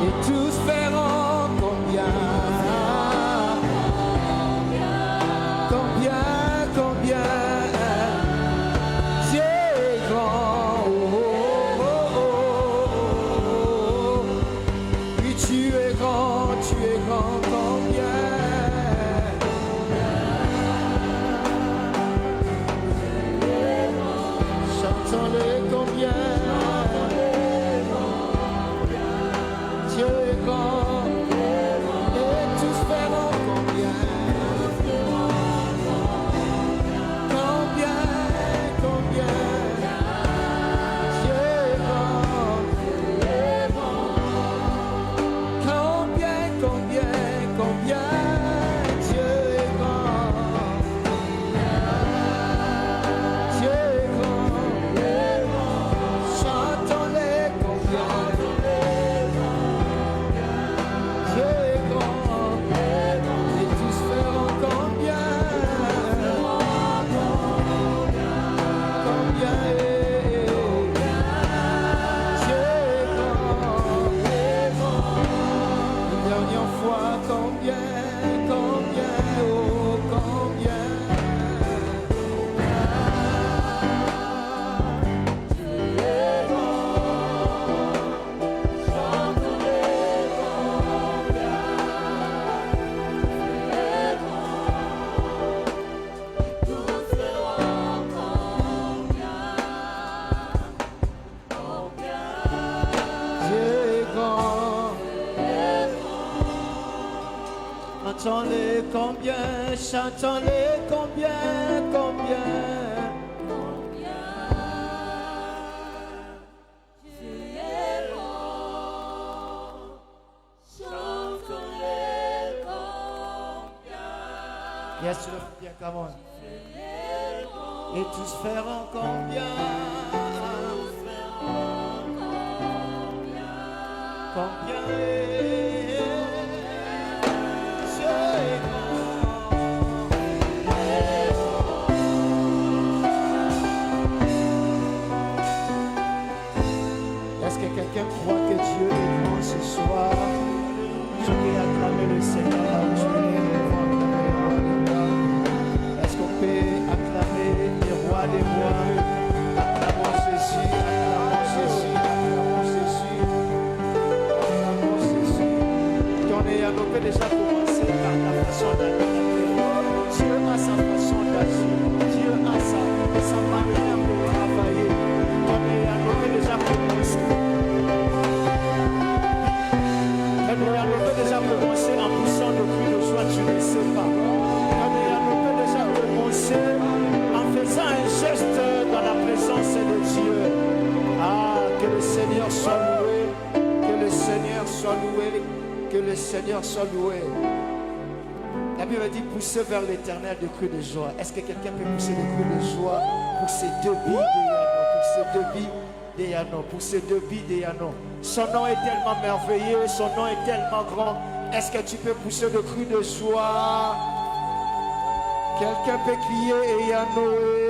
Et tous verront combien. Chantons-les combien, chantons-les combien, combien. Dieu est bon, chantons-les combien. Yes, bien, come on. Et tous feront combien. Combien. Est-ce que quelqu'un croit que Dieu est grand ce soir? Je vais acclamer le Seigneur là où tu es. Est-ce qu'on peut acclamer les rois des rois? Acclamons Jésus, acclamons Jésus, acclamons Jésus, acclamons Jésus. On peut déjà commencer par la façon d'adorer. Dieu a sa façon d'agir. Dieu a sa manière de travailler. On peut déjà commencer. On peut déjà commencer en poussant le cri de joie, tu ne sais pas. On peut déjà commencer en faisant un geste dans la présence de Dieu. Ah, que le Seigneur soit loué, que le Seigneur soit loué, que le Seigneur soit loué. La Bible dit pousser vers l'éternel de cris de joie. Est-ce que quelqu'un peut pousser des cris de joie pour ces deux billes de Yano, pour ces deux billes de Yano? Son nom est tellement merveilleux, son nom est tellement grand. Est-ce que tu peux pousser le cri de joie? Quelqu'un peut crier Yanoé.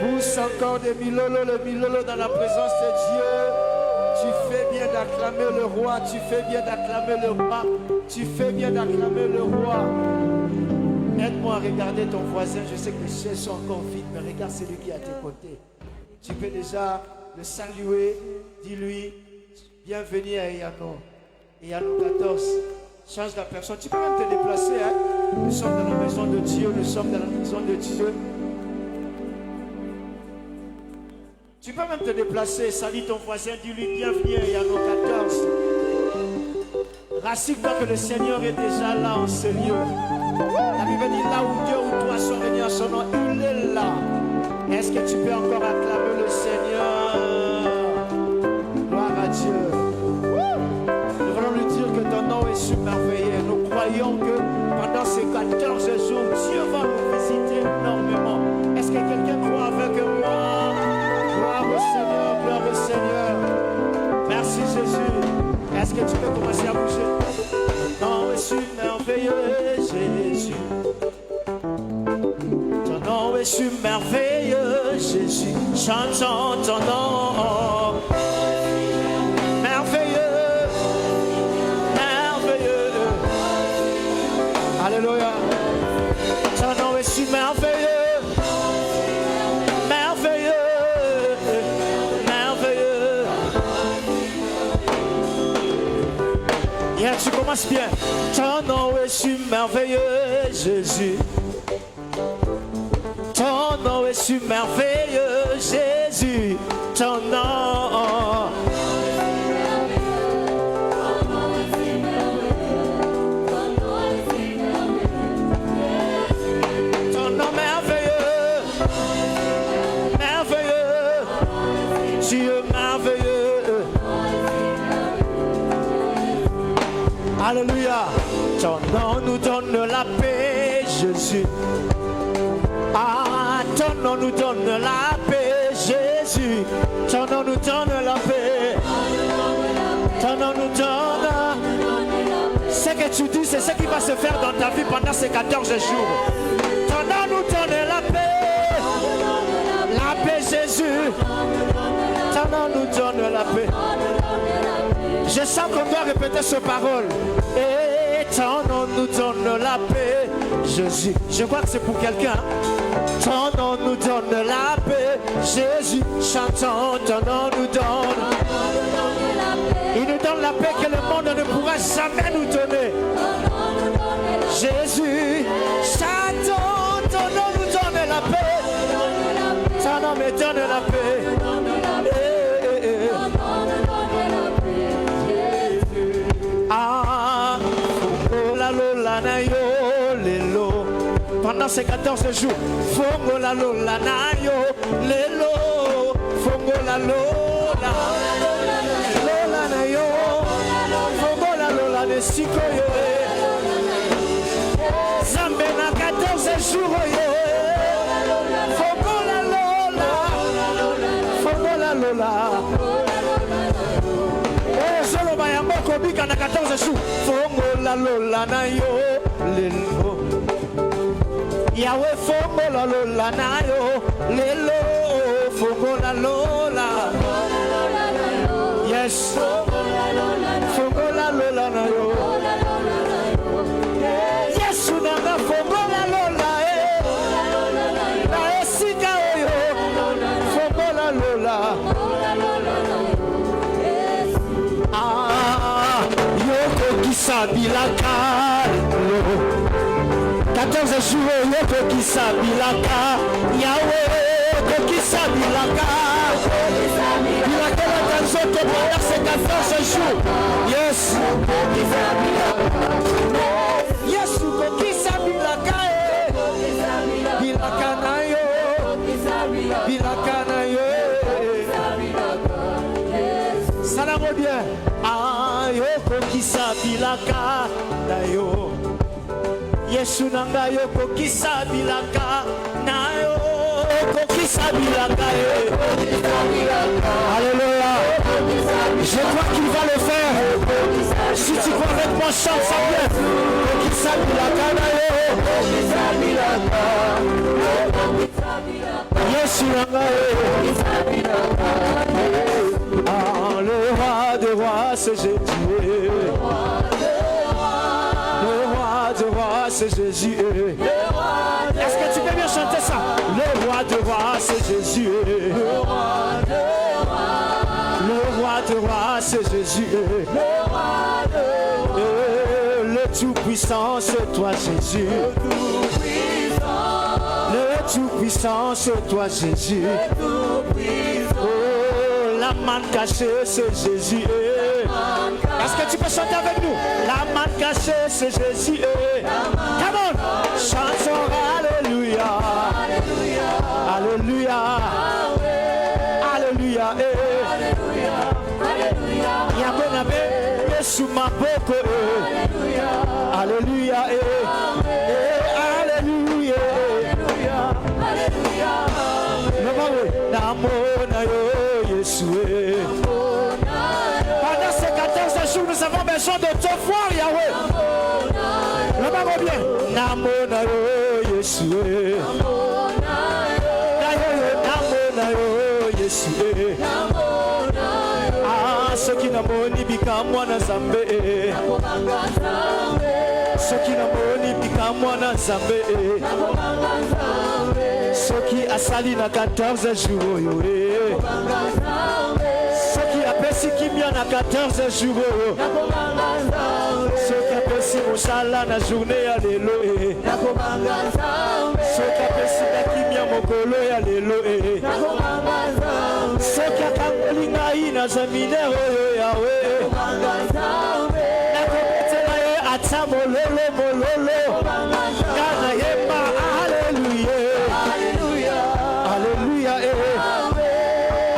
Pousse encore des milolo, le milolo dans la présence de Dieu. Tu fais bien d'acclamer le roi, tu fais bien d'acclamer le roi, tu fais bien d'acclamer le roi. Aide-moi à regarder ton voisin, je sais que les chaises sont encore vides, mais regarde celui qui est à tes côtés. Tu peux déjà le saluer, dis-lui, bienvenue à Yano. Yano 14, change la personne, tu peux même te déplacer, hein? Nous sommes dans la maison de Dieu, nous sommes dans la maison de Dieu. Tu peux même te déplacer, salue ton voisin, dis-lui bienvenue à Yano 14. Rassure-toi que le Seigneur est déjà là en ce lieu. La Bible dit là où Dieu ou toi sont réunis en son nom, il est là. Est-ce que tu peux encore acclamer le Seigneur? Gloire à Dieu. Nous voulons lui dire que ton nom est submerveillé. Nous croyons que pendant ces 14 jours, Dieu va nous visiter énormément. Est-ce que quelqu'un croit avec moi? Gloire au Seigneur, gloire au Seigneur. Merci Jésus. Est-ce que tu peux commencer à bouger? Ton nom est submerveilleux, Jésus. Ton nom est submerveilleux, Jésus. Chantons ton nom. Yeah, tu commences bien. Ton nom est si merveilleux, Jésus. Ton nom est si merveilleux, Jésus. Ton nom. Ton nom merveilleux, merveilleux, Dieu merveilleux. Alléluia. Ton nom nous donne la paix, Jésus. Ah, ton nom nous donne la paix, Jésus. Ton nom nous donne la paix. Ton nom nous donne. Ce que tu dis, c'est ce qui va se faire dans ta vie pendant ces 14 jours. Ton nom nous donne la paix. La paix, Jésus. Ton nom nous donne la paix. Je sens qu'on doit répéter ces paroles. Et ton nom nous donne la paix, Jésus. Je crois que c'est pour quelqu'un. Ton nom nous donne la paix, Jésus. Chantons, ton nom nous donne. Il nous donne la paix que le monde ne pourra jamais nous donner. Jésus, chantons, ton nom nous donne la paix. Ton nom me donne la paix. Ah, oh la lola na yo lelo. Pendant ces 14 jours, fongo la lola na yo lelo. Fongo la lola, lola na yo. Fongo la lola de siko yo. Zambe na 14 jours yo. Fongo la lola, fongo la lola. Kobika na 14 jours, fongo la lola na yo lelo. Yahweh fongo la lola na yo lelo. Fongo la lola. Yes. Fongo la lola na yo. Yes, unanga fongo la lola na esika yo. Fongo la lola. Sabilaka 14 jours yoko kisabilaka Yahweh kokisabilaka bilaka la tanzoto pendant ces 14 jours. Yes. Yes kokisabilaka bilaka na yo bilaka na yo. Ça va bien. Yoko kisabilaka na yo. Yesu nanga yoko kisabilaka na yo. Yoko kisabilaka. Alléluia. Je crois qu'il va le faire. Si tu crois avec moi, chante ça bien. Yoko kisabilaka na yo. Yesu nanga le roi de rois, c'est Jésus. Le roi de rois, c'est Jésus. Est-ce que tu peux bien chanter ça? Le roi de rois, c'est Jésus. Le roi de rois, c'est Jésus. Le tout-puissant, c'est toi, Jésus. Le tout-puissant, c'est toi, Jésus. La manne cachée, c'est Jésus. Est-ce que tu peux chanter avec nous? La manne cachée, c'est Jésus. Come on, chantons Alléluia. Alléluia. Alléluia. Yabonabe, Yesu maboko. Alléluia. Alléluia. Namona yo. Pendant ces 14 jours, nous avons besoin de te voir, Yahweh. Le bas bien. Namona yo Yeshua. Namona yo Yeshua. Ah, ceux qui n'amoni bika mwana Zambe. Ceux qui n'amoni bika mwana Zambe. Ceux qui asali na 14 jours yo. Ceux qui appellent Sikimia na 14 jours. Soki apesi mosala na journée ya lelo soki apesi na kimia mokolo ya lelo soki akangoli ngai naza minere oyo yawe nakobetela ye ata mololo kana yemba alleluya alleluya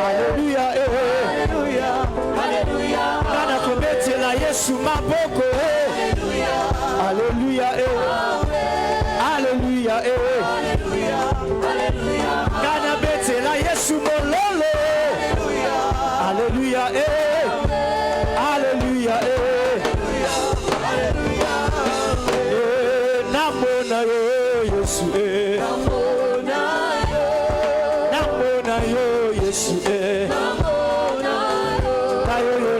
alleluya kana kobetela Yesu maboko alleluya alleluya kana betela Yesu mololo alleluya alleluya namona yo Yesu namona yo Yesu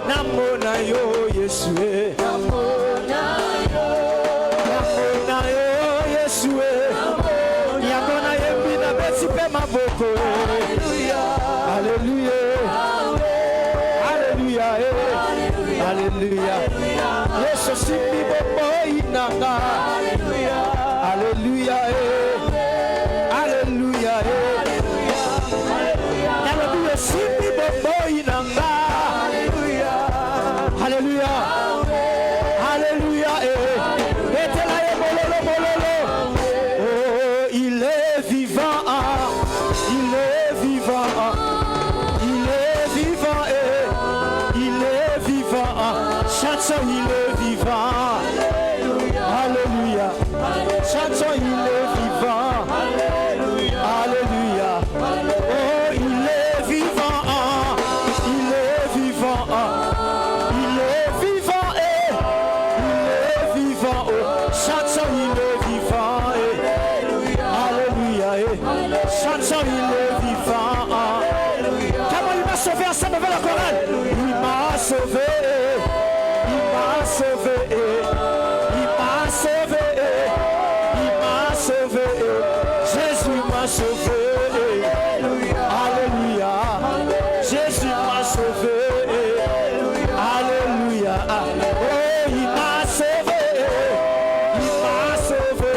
namona yo Yesu namona yo Yesu yangona yembina besi pe maboko alleluya alleluya alleluya Yesu simbi bombo inanga alleluya alleluya alleluya alleluya simbi bombo inanga alleluya alleluya betela ye mololo oh il est vivant il est vivant il est vivant il est vivant chanson il est vivant alleluya chanson il est vivant alleluya oh il est vivant il est vivant il est vivant il est vivant chanson il est vivant alléluia chanson il est vivant comment il m'a sauvé ensemble avec la chorale il m'a sauvé il m'a sauvé il m'a sauvé il m'a sauvé Jésus m'a sauvé alléluia Jésus m'a sauvé alléluia oh il m'a sauvé il m'a sauvé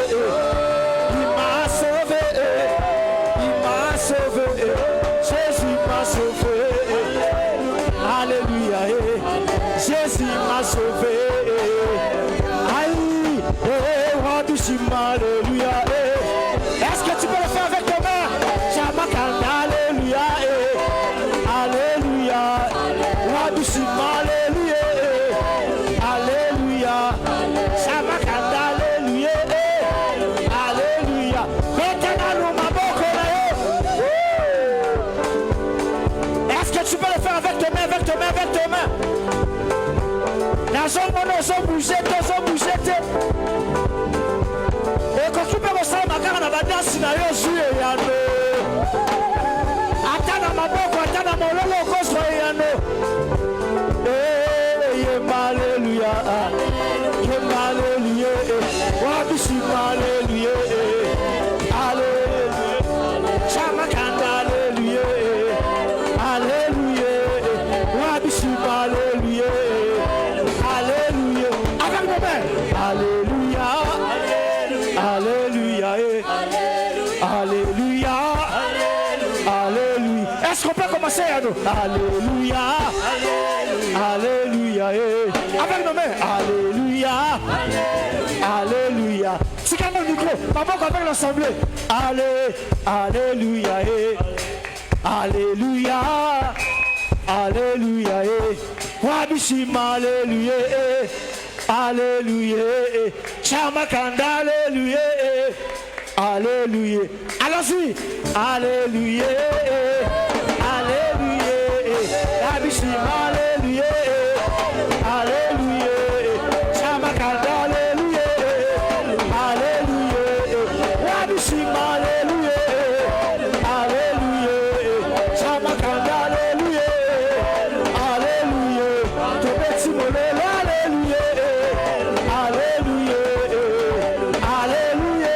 il m'a sauvé il m'a sauvé Jésus m'a sauvé alléluia Jésus m'a sauvé aïe roi du ciment alléluia est-ce que tu peux le faire avec tes mains Chamakanda alléluia alléluia roi du ciment alléluia alléluia Chamakanda alléluia alléluia maintenant maboko na yo est-ce que tu peux le faire avec tes mains avec tes mains avec tes mains nazo bouger et quand tu peux ressentir ma carte na badansi na yo jouer yano atana maboko atana mololo koso yano alléluia alléluia wabisi alléluia alléluia chamakanda alléluia alléluia wabisi alléluia alléluia avec nos mains alléluia alléluia alléluia alléluia est-ce qu'on peut commencer à nous alléluia alléluia avec nos mains alléluia alléluia c'est quand même le micro maman avec l'assemblée alléluia alléluia alléluia wabishima alléluia alléluia chamakanda alléluia alléluia allons-y alléluia alléluia wabishima alléluia alléluia chamakanda alléluia alléluia wabishima alléluia alléluia chamakanda alléluia alléluia tobeti molelo alléluia alléluia alléluia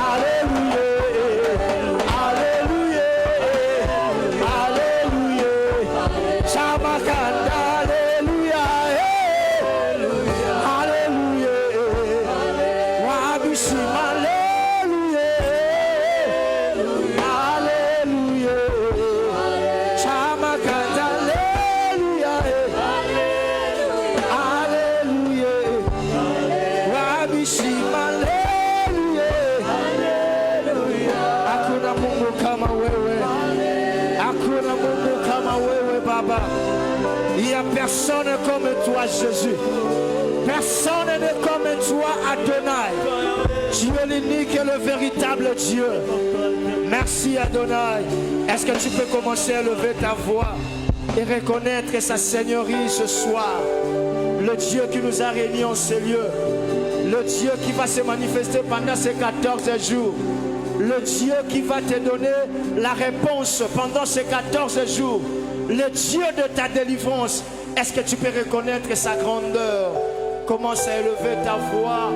alléluia alléluia alléluia chamakanda alléluia Baba. Il n'y a personne comme toi, Jésus. Personne n'est comme toi, Adonai. Tu es l'unique et le véritable Dieu. Merci, Adonai. Est-ce que tu peux commencer à lever ta voix et reconnaître sa seigneurie ce soir? Le Dieu qui nous a réunis en ces lieux. Le Dieu qui va se manifester pendant ces 14 jours. Le Dieu qui va te donner la réponse pendant ces 14 jours. Le Dieu de ta délivrance. Est-ce que tu peux reconnaître sa grandeur? Commence à élever ta voix.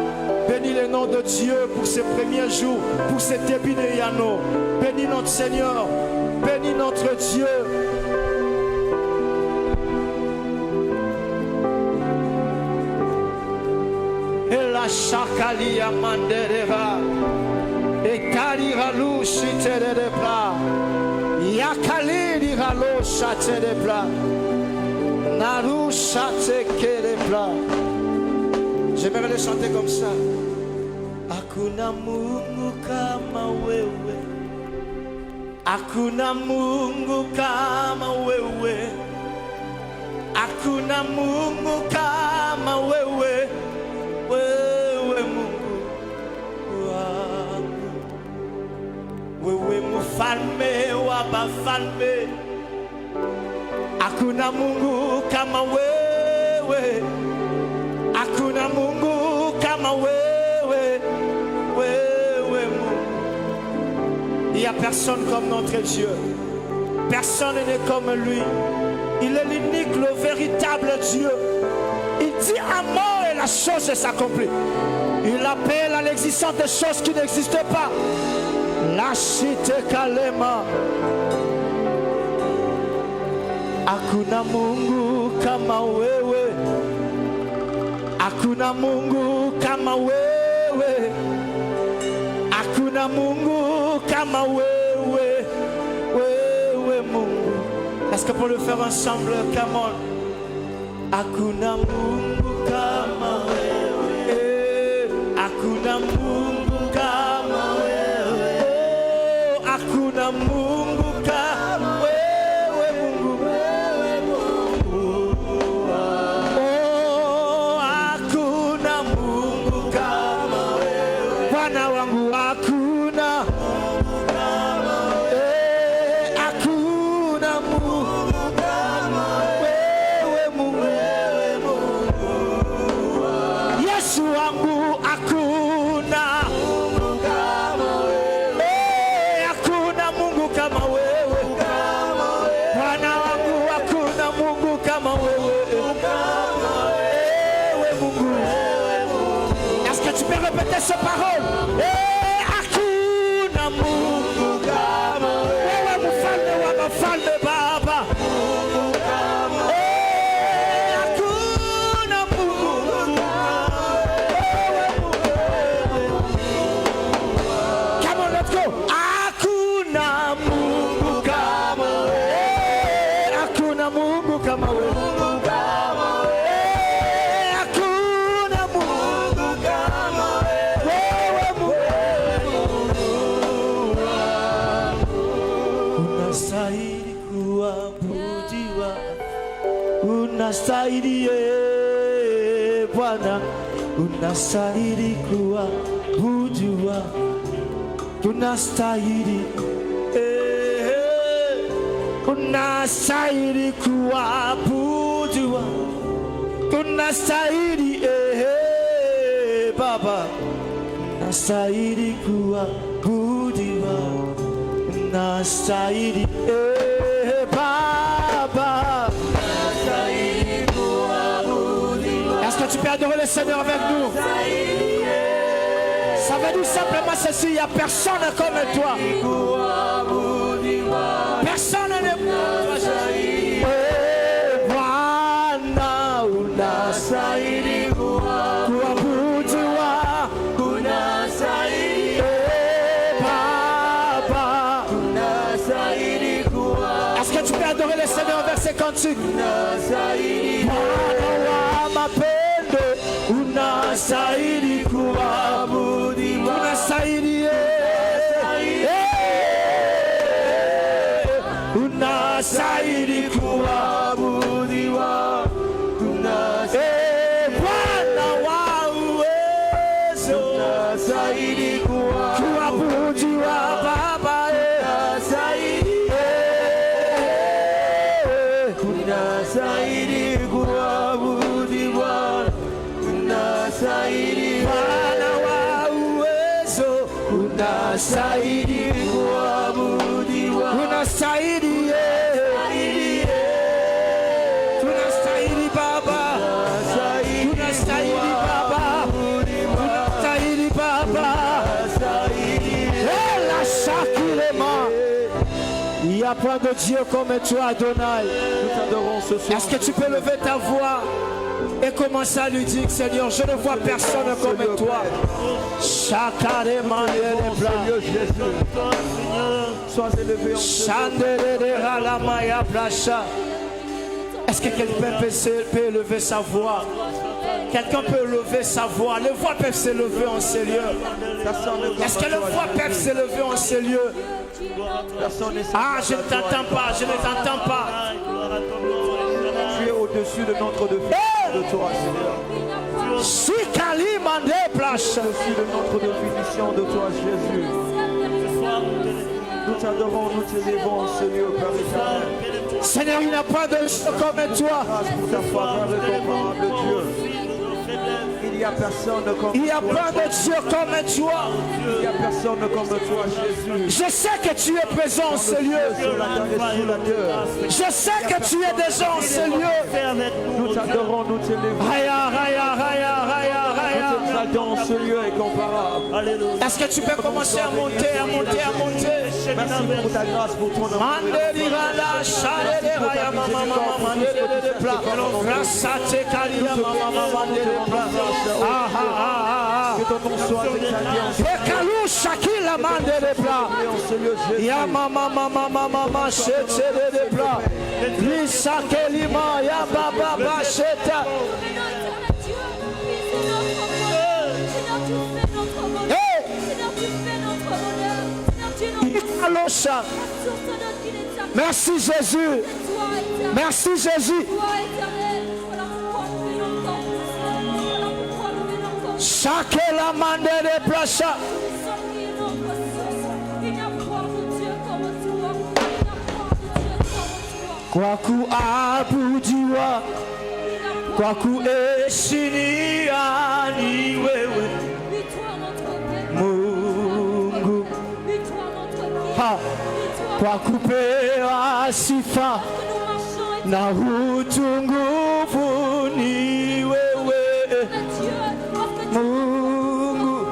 Bénis le nom de Dieu pour ces premiers jours, pour ce début de Yano. Bénis notre Seigneur. Bénis notre Dieu. Et la chakalia mandereva. Et kariralou chiterepla. Yakali ralo chaterepla. Naru chatekerepla. J'aimerais le chanter comme ça. Hakuna Mungu kama wewe. Hakuna Mungu kama wewe. Hakuna Mungu kama wewe. Wewe Mungu wangu. Wewe mfalme wa bafalme. Hakuna Mungu kama wewe. Hakuna Mungu kama wewe, wewe Mungu. Il n'y a personne comme notre Dieu. Personne n'est comme lui. Il est l'unique, le véritable Dieu. Il dit un mot et la chose s'accomplit. Il appelle à l'existence des choses qui n'existent pas. La cité kalema. Hakuna Mungu kama wewe. Hakuna Mungu kama wewe. Hakuna Mungu kama wewe. Wewe Mungu. Est-ce que pour le faire ensemble, come on. Hakuna Mungu kama wewe. Hakuna Mungu kama wewe. Oh, hakuna Mungu kama wewe Mungu. Wewe Mungu. Oh, hakuna Mungu kama wewe. Bwana wangu hakuna. Hakuna Mungu kama wewe Mungu. Yesu wangu hakuna. Hakuna Mungu kama wewe. Bwana wangu hakuna Mungu kama wewe. Wewe Mungu. Est-ce que tu peux répéter ces paroles? Hakuna Mungu kama wewe. Mfalme wa mafalme Baba. Hakuna Mungu Come on, let's go. Hakuna Mungu kama wewe. Hakuna Mungu kama wewe. Hakuna Mungu kama wewe. Unastahili kuabudiwa. Unastahili Bwana. Unastahili kuabudiwa. Unastahili unastahili kuabudiwa. Unastahili Baba. Unastahili kuabudiwa. Unastahili Baba. Unastahili kuabudiwa. Est-ce que tu peux adorer le Seigneur avec nous? Ça veut dire simplement ceci, il n'y a personne comme toi. Personne n'est comme toi. Bwana unastahili kuabudiwa. Baba unastahili kuabudiwa. Est-ce que tu peux adorer le Seigneur avec ces cantiques? Bwana wa mapendo unastahili kuabudiwa. Unastahili unastahili kuabudiwa. unastahili kuabudiwa, unastahili Bwana wa uwezo, unastahili kuabudiwa, unastahili tunastahili Baba, tunastahili Baba, tunastahili Baba, la chakilema. Il n'y a pas de Dieu comme toi, Adonai. Est-ce que tu peux lever ta voix et commencer à lui dire, Seigneur, je ne vois personne comme toi. Chakarema les bras. Sois élevé en Est-ce que quelqu'un peut lever sa voix? Quelqu'un peut lever sa voix. Les voix peuvent s'élever en ces lieux. Est-ce que les voix peuvent s'élever en ces lieux? Ah, je ne t'entends pas, je ne t'entends pas. Tu es au-dessus de notre définition de toi, Seigneur. Sikali mande place. Au-dessus de notre définition de toi, Jésus. Nous t'adorons, nous t'élevons, Seigneur, Père éternel. Seigneur, il n'y a pas de Dieu comme toi. Pour ta faveur incomparable, Dieu. Il n'y a personne comme toi. Il n'y a pas de Dieu comme toi. Il n'y a personne comme toi, Jésus. Je sais que tu es présent en ce lieu. Je sais que tu es déjà en ce lieu. Nous t'adorons, nous t'élevons. Nous t'exaltons en ce lieu incomparable. Est-ce que tu peux commencer à monter, à monter, à monter? Merci pour ta grâce, pour ton amour. Que ton nom soit merci Jésus. Merci Jésus. Chaque la mande de placha. Kwaku abudiwa, kwaku eshini ani wewe Mungu, ha kwaku pewa sifa na utukufu ni wewe Mungu,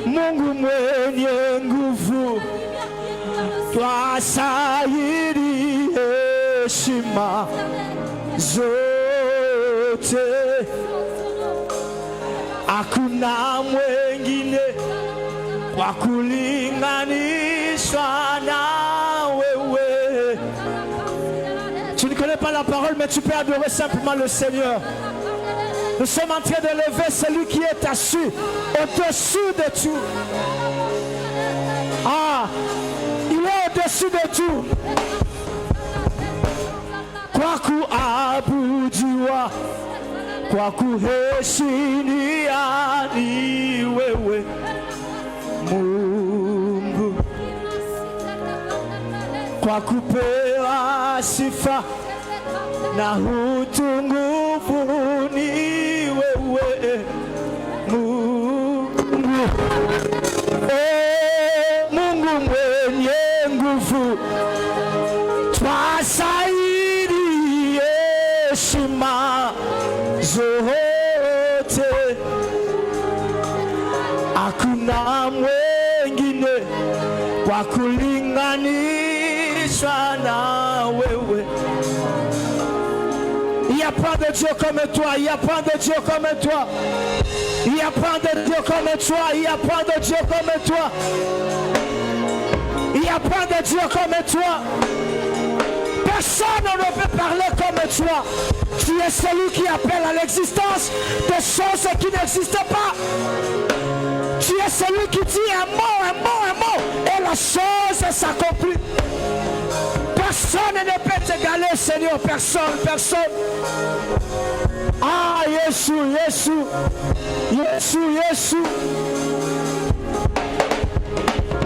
Mungu mwenye nguvu, twastahili heshima zote, hakuna mwengine wa kulinganishwa na wewe. Tu ne connais pas la parole, mais tu peux adorer simplement le Seigneur. Nous sommes en train de lever celui qui est assis au-dessus de tout. Ah, il est au-dessus de tout. Kwaku abudiwa, kwaku heshini ani wewe Mungu, kwaku pewa sifa na utukufu ni wewe Mungu. Mungu mwenye nguvu, twastahili heshima zote, hakuna mwengine wa kulinganishwa na wewe. Il n'y a pas de Dieu comme toi, il n'y a pas de Dieu comme toi. Il n'y a pas de Dieu comme toi, il n'y a pas de Dieu comme toi. Il n'y a pas de Dieu comme toi. Personne ne peut parler comme toi. Tu es celui qui appelle à l'existence des choses qui n'existent pas. Tu es celui qui dit un mot, et la chose s'accomplit. Personne ne peut t'égaler, Seigneur, personne. Ah, Jésus.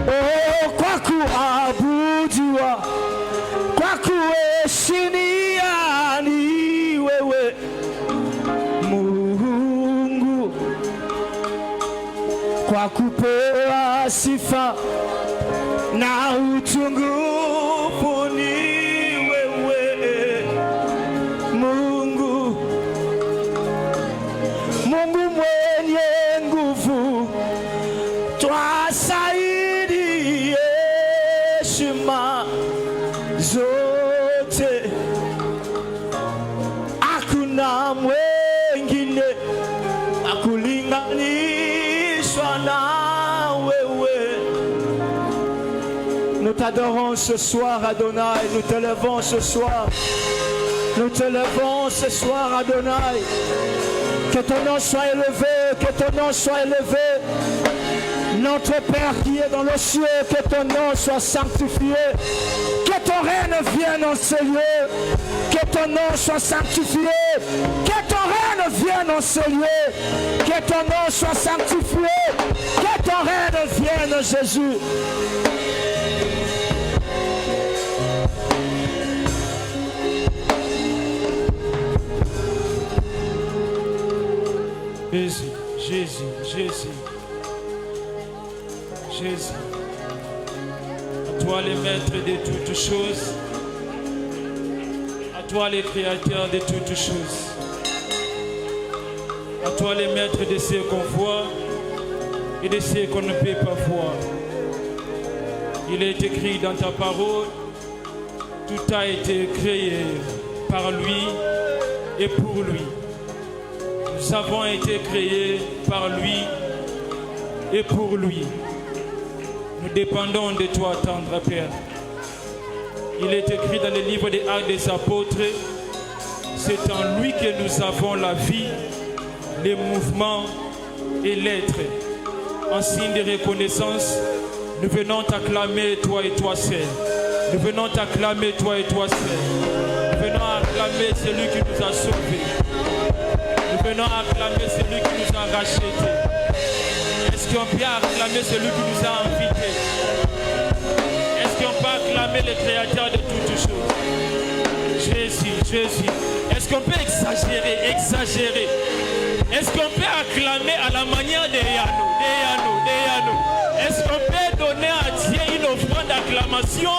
Oh, kwaku abudiwa, kwaku chini ya ni wewe Mungu, kwa kupewa sifa na utukufu ni wewe Mungu, Mungu mwenye nguvu, twastahili heshima zote, hakuna mwengine akulinganishwa na wewe. Nous t'adorons ce soir, Adonai, nous te levons ce soir, nous te levons ce soir, Adonai. Que ton nom soit élevé, que ton nom soit élevé. Notre Père qui est dans le ciel, que ton nom soit sanctifié. Que ton règne vienne en ce lieu. Que ton nom soit sanctifié. Que ton règne vienne en ce lieu. Que ton nom soit sanctifié. Que ton règne vienne, Jésus. Jésus, Jésus, Jésus, Jésus. À toi le maître de toutes choses, à toi le créateur de toutes choses, à toi le maître de ce qu'on voit et de ce qu'on ne peut pas voir. Il est écrit dans ta parole, tout a été créé par lui et pour lui. Nous avons été créés par lui et pour lui. Nous dépendons de toi, tendre Père. Il est écrit dans le livre des Actes des Apôtres, c'est en lui que nous avons la vie, les mouvements et l'être. En signe de reconnaissance, nous venons t'acclamer, toi et toi seul. Nous venons t'acclamer, toi et toi seul. Nous venons acclamer celui qui nous a sauvés. Nous venons acclamer celui qui nous a rachetés. Est-ce qu'on peut acclamer celui qui nous a invités? Est-ce qu'on peut acclamer le créateur de toutes choses? Jésus, Jésus. Est-ce qu'on peut exagérer? Est-ce qu'on peut acclamer à la manière des Yano? Est-ce qu'on peut donner à Dieu une offrande d'acclamation?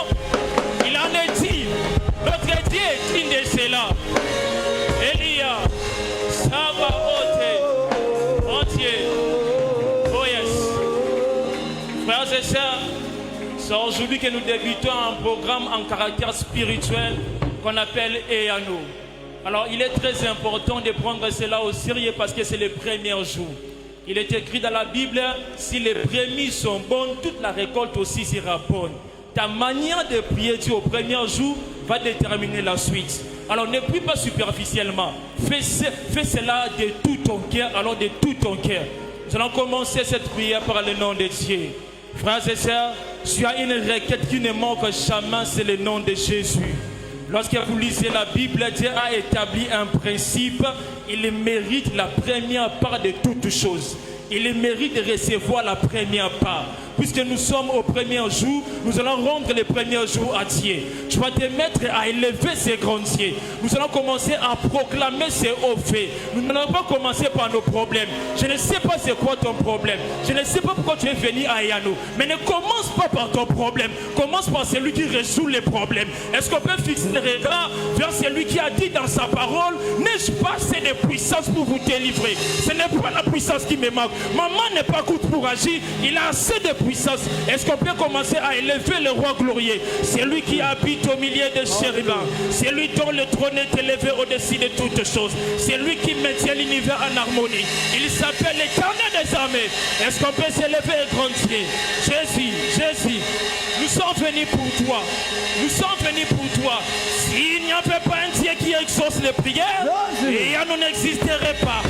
Il en est dit. Notre Dieu est digne de cela. Elia, Sabaote, entier. Oh yes. Frères et sœurs, c'est aujourd'hui que nous débutons un programme en caractère spirituel qu'on appelle Eyano. Alors il est très important de prendre cela au sérieux parce que c'est le premier jour. Il est écrit dans la Bible, si les prémices sont bonnes, toute la récolte aussi sera bonne. Ta manière de prier Dieu au premier jour va déterminer la suite. Alors ne prie pas superficiellement. Fais cela de tout ton cœur, alors de tout ton cœur. Nous allons commencer cette prière par le nom de Dieu. Frères et sœurs, tu as une requête qui ne manque jamais, c'est le nom de Jésus. Lorsque vous lisez la Bible, Dieu a établi un principe. Il mérite la première part de toutes choses. Il mérite de recevoir la première part. Puisque nous sommes au premier jour, nous allons rendre les premiers jours à Dieu. Tu vas te mettre à élever ces grands dieux. Nous allons commencer à proclamer ces hauts faits. Nous n'allons pas commencer par nos problèmes. Je ne sais pas c'est quoi ton problème. Je ne sais pas pourquoi tu es venu à Eyano. Mais ne commence pas par ton problème. Commence par celui qui résout les problèmes. Est-ce qu'on peut fixer le regard vers celui qui a dit dans sa parole, n'ai-je pas assez de puissance pour vous délivrer? Ce n'est pas la puissance qui me manque. Maman n'est pas courte pour agir. Il a assez de puissance. Est-ce qu'on peut commencer à élever le roi glorieux? C'est lui qui habite au milieu des chérubins. C'est lui dont le trône est élevé au-dessus de toutes choses. C'est lui qui maintient l'univers en harmonie. Il s'appelle l'Éternel des armées. Est-ce qu'on peut s'élever et grandir? Jésus, Jésus, nous sommes venus pour toi. Nous sommes venus pour toi. S'il n'y avait pas un Dieu qui exauce les prières, Eyano n'existerait pas.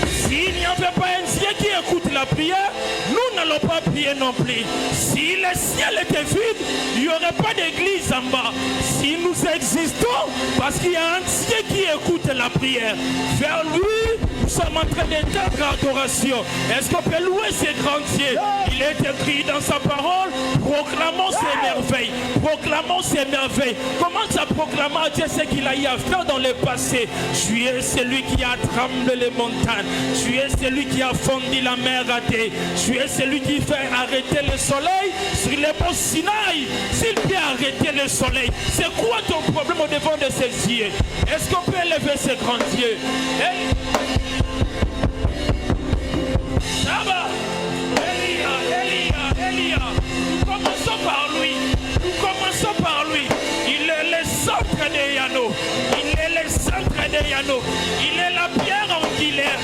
S'il n'y avait pas un Dieu qui écoute la prière, nous n'allons pas prier non plus. Si le ciel était vide, il n'y aurait pas d'église en bas. Si nous existons, parce qu'il y a un Dieu qui écoute la prière, vers lui, nous sommes en train d'éteindre adoration. Est-ce qu'on peut louer ces grands dieux? Il est écrit dans sa parole, proclamons ses merveilles. Proclamons ses merveilles. Commence à proclamer à Dieu ce qu'il a eu à faire dans le passé. Tu es celui qui a tremblé les montagnes. Tu es celui qui a fondu la mer à thé. Tu es celui qui fait arrêter le soleil sur les monts Sinaï. S'il peut arrêter le soleil, c'est quoi ton problème au devant de ces dieux? Est-ce qu'on peut élever ces grands dieux? Shabbat, Elia. Nous commençons par lui. Il est le centre des Yano. Il est la pierre angulaire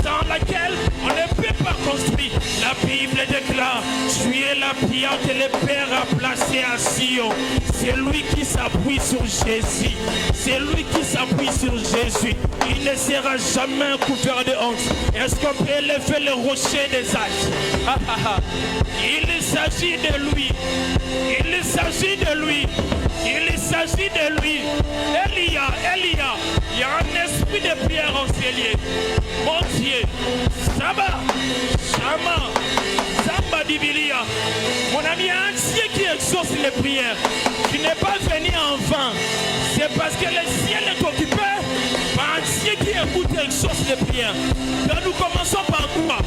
sans laquelle on ne peut pas construire. La Bible déclare, tu es la pierre que le Père a placée à Sion. C'est lui qui s'appuie sur Jésus. Il ne sera jamais couvert de honte. Est-ce qu'on peut élever le rocher des âges? Il s'agit de lui. Elia, il y a un esprit de prière en cellier. Mon Dieu, Samba Dibilia. Mon ami, un Dieu qui exauce les prières. Tu n'es pas venu en vain. C'est parce que le ciel est occupé par un Dieu qui écoute et exauce les prières. Donc nous commençons par toi.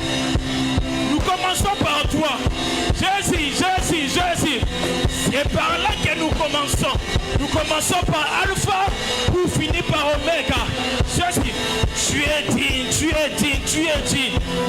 Jésus. C'est par là que nous commençons. Nous commençons par Alpha pour finir par Oméga. Jésus, tu es digne.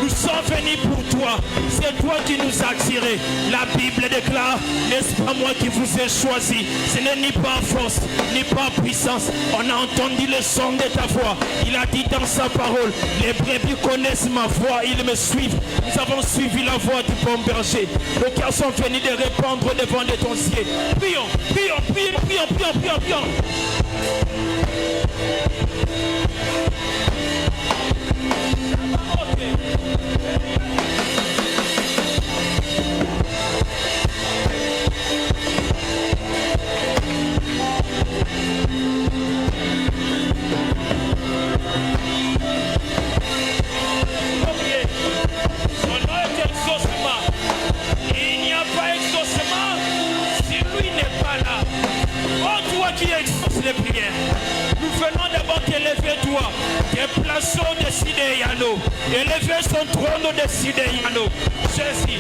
Nous sommes venus pour toi. C'est toi qui nous as attirés. La Bible déclare, n'est-ce pas moi qui vous ai choisi? Ce n'est ni par force, ni par puissance. On a entendu le son de ta voix. Il a dit dans sa parole, les brebis connaissent ma voix, ils me suivent. Nous avons suivi la voix du bon berger. Les cœurs sont venus de répandre devant de ton ciel. Prions. Il n'y a pas exaucement si lui n'est pas là. Oh, toi qui exauces les prières, nous venons d'abord t'élever toi. Déplaçons au-dessus des Yano. Élever son trône au-dessus des Yano. Jésus,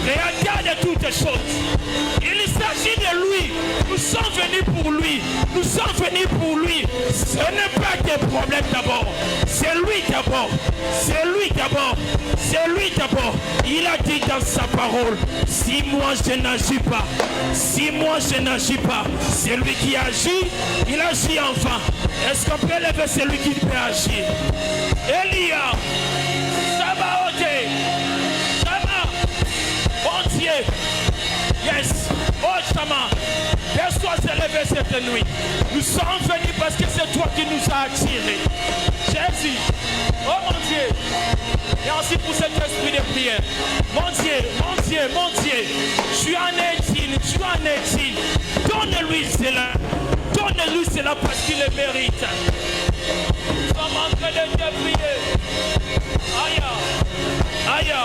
créateur de toutes choses. Il s'agit de lui. Nous sommes venus pour lui. Ce n'est pas tes problèmes d'abord. C'est lui d'abord. Il a dit dans sa parole, si moi je n'agis pas, c'est lui qui agit, il agit enfin. Est-ce qu'on peut élever celui qui peut agir? Elia, Sabaote, bon Dieu, yes, oh Shama, laisse-toi s'élever cette nuit. Nous sommes venus parce que c'est toi qui nous as attirés. Jésus, oh mon Dieu, merci pour cet esprit de prière. Mon Dieu, tu en es digne. Donne-lui cela parce qu'il le mérite. Nous sommes en train de te prier. Aïe. Elia.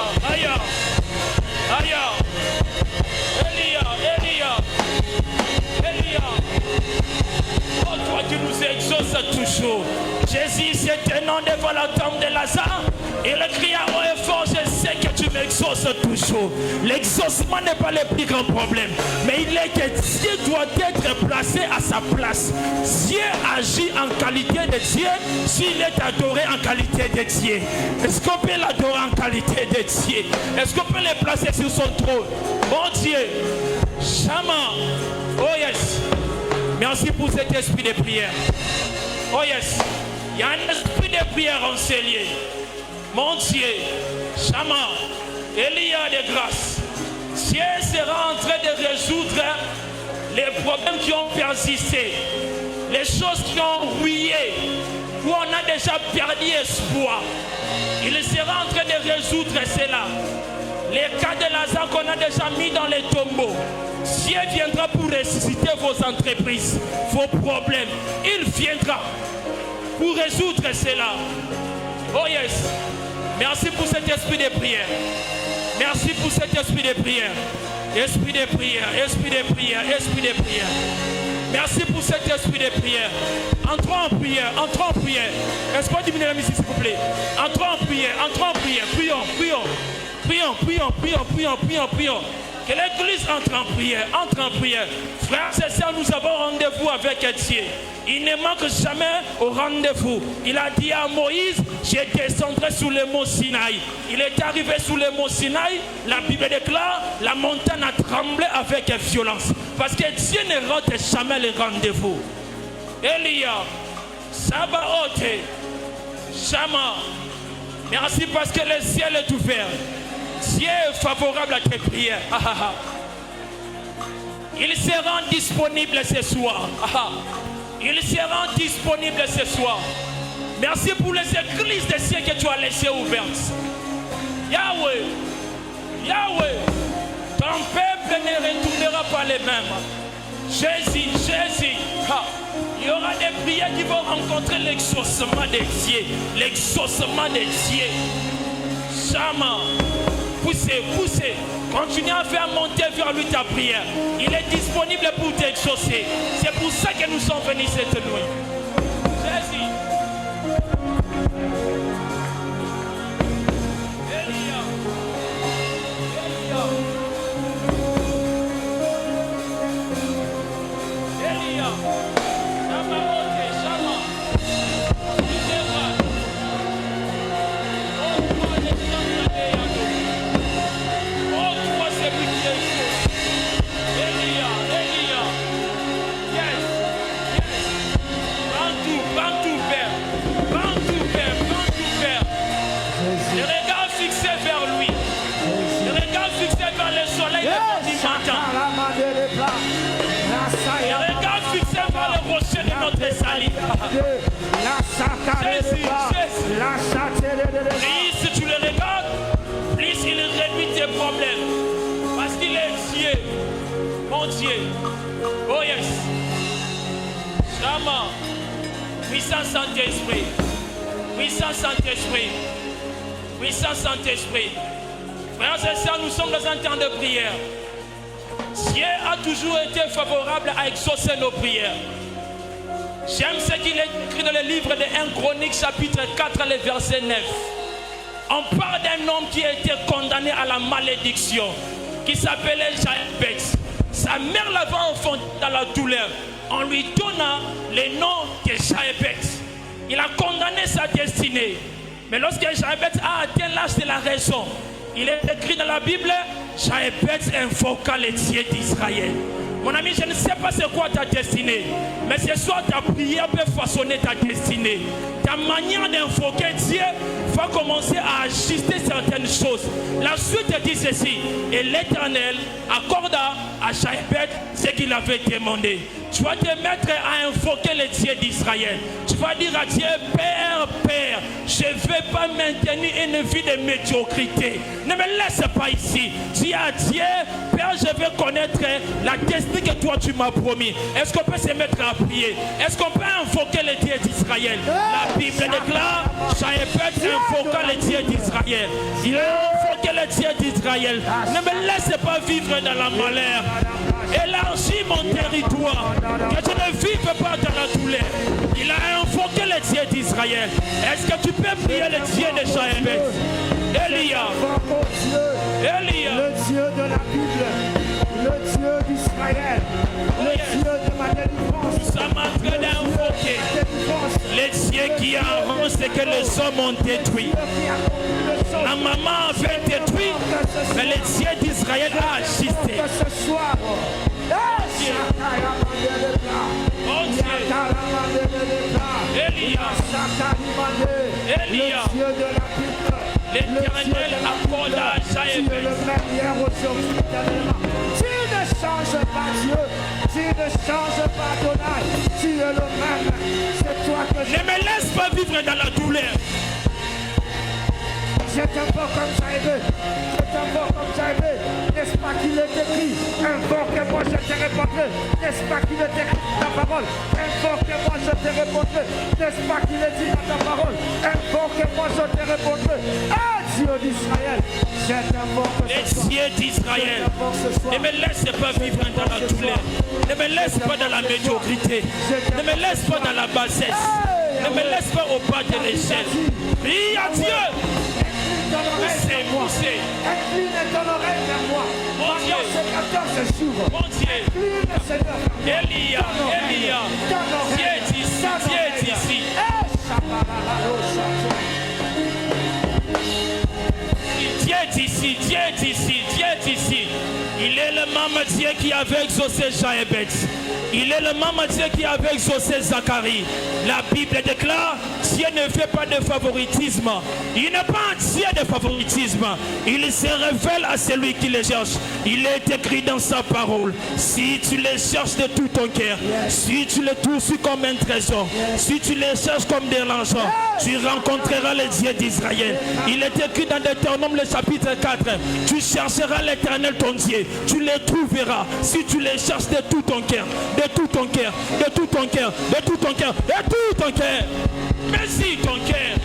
Oh, toi qui nous exauces toujours. Jésus s'est tenant devant la tombe de Lazare. Il cria haut et fort, je sais que tu m'exauces toujours. L'exaucement n'est pas le plus grand problème. Mais il est que Dieu doit être placé à sa place. Dieu agit en qualité de Dieu s'il est adoré en qualité de Dieu. Est-ce qu'on peut l'adorer en qualité de Dieu? Est-ce qu'on peut le placer sur son trône? Mon Dieu, Shama, oh yes. Merci pour cet esprit de prière. Oh yes. Il y a un esprit de prière en cellier. Mon Dieu, Shama, Elia de grâce. Dieu sera en train de résoudre les problèmes qui ont persisté, les choses qui ont rouillé, où on a déjà perdu espoir. Il sera en train de résoudre cela. Les cas de Lazare qu'on a déjà mis dans les tombeaux. Dieu viendra pour ressusciter vos entreprises, vos problèmes. Il viendra pour résoudre cela. Oh yes. Merci pour cet esprit de prière. Merci pour cet esprit de prière. Esprit de prière, esprit de prière, esprit de prière. Merci pour cet esprit de prière. Entrons en prière, entrons en prière. Est-ce qu'on diminue la musique s'il vous plaît? Entrons en prière, entrons en prière. Prions, prions. Prions, prions, prions, prions, prions, prions. Que l'église entre en prière, entre en prière. Frères et sœurs, nous avons rendez-vous avec Dieu. Il ne manque jamais au rendez-vous. Il a dit à Moïse, je descendrai sous le mont Sinaï. Il est arrivé sous le mont Sinaï. La Bible déclare, la montagne a tremblé avec violence. Parce que Dieu ne rate jamais les rendez-vous. Elia, Sabaoth, Shama. Merci parce que le ciel est ouvert. Dieu est favorable à tes prières. Il se rend disponible ce soir. Il se rend disponible ce soir. Merci pour les églises de cieux que tu as laissées ouvertes. Yahweh, Yahweh, ton peuple ne retournera pas les mêmes. Jésus, Jésus, il y aura des prières qui vont rencontrer l'exaucement des dieux. L'exaucement des dieux. Chama. Poussez, poussez. Continuez à faire monter vers lui ta prière. Il est disponible pour t'exaucer. C'est pour ça que nous sommes venus cette nuit. Jésus. Elia. Elia. Elia. Shama, Shama. Jésus, plus tu le regardes, plus il réduit tes problèmes. Parce qu'il est Dieu, mon Dieu. Oh yes. Shama, puissant Saint-Esprit, puissant Saint-Esprit, puissant Saint-Esprit. Frères et sœurs, nous sommes dans un temps de prière. Dieu a toujours été favorable à exaucer nos prières. J'aime ce qu'il est écrit dans le livre de 1 Chronique chapitre 4, le verset 9. On parle d'un homme qui a été condamné à la malédiction, qui s'appelait Jaébet. Sa mère l'avait enfanté dans la douleur. On lui donna le nom de Jaébet. Il a condamné sa destinée. Mais lorsque Jaébet a atteint l'âge de la raison, il est écrit dans la Bible, Jaébet invoqua les dieux d'Israël. Mon ami, je ne sais pas c'est quoi ta destinée, mais ce soir ta prière peut façonner ta destinée. Ta manière d'invoquer Dieu va commencer à ajuster certaines choses. La suite dit ceci, et l'Éternel accorda à Jaébet ce qu'il avait demandé. Tu vas te mettre à invoquer les dieux d'Israël. Tu vas dire à Dieu, Père, Père, je ne vais pas maintenir une vie de médiocrité. Ne me laisse pas ici. Dis à Dieu, Père, je vais connaître la destinée que toi tu m'as promis. Est-ce qu'on peut se mettre à prier? Est-ce qu'on peut invoquer les dieux d'Israël? La Bible déclare, Jaébet invoqua les dieux d'Israël. Il a invoqué les dieux d'Israël. Ne me laisse pas vivre dans la malheur. Élargis mon territoire, que je ne vive pas dans la douleur. Il a invoqué les dieux d'Israël. Est-ce que tu peux prier les dieux de Jaébet? Elia, Elia, Le Dieu de la Bible, le Dieu d'Israël, le Dieu de ma délivrance. nous sommes en train d'invoquer les dieux qui arrangent ce que les hommes ont détruit. La maman avait détruit, mais les dieux d'Israël ont assisté. Ce soir, Oh Dieu, Elia, Elia, Dieu de la Bible, l'Éternel accorde à tu es Jaébet. le même hier, aujourd'hui, éternellement. Tu ne changes pas Dieu, tu ne changes pas Adonai, tu es le même. C'est toi que Ne me laisse pas vivre dans la douleur. je Je t'invoque comme Jaïbé. Je t'invoque comme Jaïbé. N'est-ce pas qu'il est écrit? Invoque-moi, je te répondrai. N'est-ce pas qu'il est écrit dans ta parole? Invoque-moi, je te répondrai. N'est-ce pas qu'il est dit dans ta parole? Invoque-moi, je te répondrai. Ah, Dieu d'Israël, je t'invoque ce soir. Les dieux d'Israël, ne me laisse pas vivre dans la douleur. Ne me laisse pas dans la médiocrité. Ne me laisse pas dans la bassesse. Ne me laisse pas au bas de l'échelle. Prie à Dieu. Poussez. Incline ton oreille vers moi. Mon Dieu. Pendant ces 14 jours. Mon Dieu. Incline, Seigneur. Elia. Dieu est ici. Dieu est ici. Dieu est ici, Dieu est ici, Dieu est ici. Il est le même Dieu qui avait exaucé Jaébet. Il est le même Dieu qui avait exaucé Zacharie. La Bible déclare, Dieu ne fait pas de favoritisme. Il n'est pas un Dieu de favoritisme. Il se révèle à celui qui le cherche. Il est écrit dans sa parole. Si tu le cherches de tout ton cœur, si tu le trouves comme un trésor, si tu le cherches comme de l'argent, tu rencontreras le Dieu d'Israël. Il est écrit dans Deutéronome le chapitre 4. Tu chercheras l'Éternel ton Dieu. Tu le trouveras si tu le cherches de tout ton cœur. De tout ton cœur, de tout ton cœur, de tout ton cœur, de tout ton cœur. Merci ton cœur.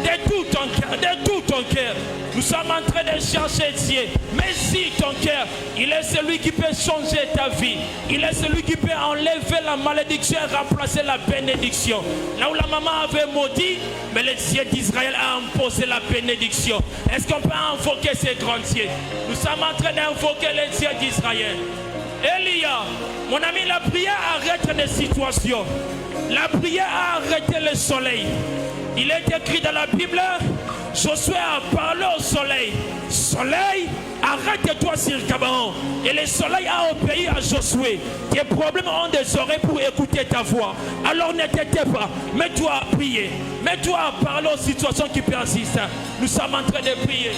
De tout ton cœur, de tout ton cœur. Nous sommes en train de chercher Dieu. Merci ton cœur. Il est celui qui peut changer ta vie. Il est celui qui peut enlever la malédiction et remplacer la bénédiction. Là où la maman avait maudit, mais le Dieu d'Israël a imposé la bénédiction. Est-ce qu'on peut invoquer ces grands dieux? Nous sommes en train d'invoquer le Dieu d'Israël. Elia, mon ami, la prière arrête les situations. La prière a arrêté le soleil. Il est écrit dans la Bible, Josué a parlé au soleil. Soleil, arrête-toi sur Gabaon. Et le soleil a obéi à Josué. Tes problèmes ont des oreilles pour écouter ta voix. Alors ne t'étais pas. Mets-toi à prier. Mets-toi à parler aux situations qui persistent. Nous sommes en train de prier.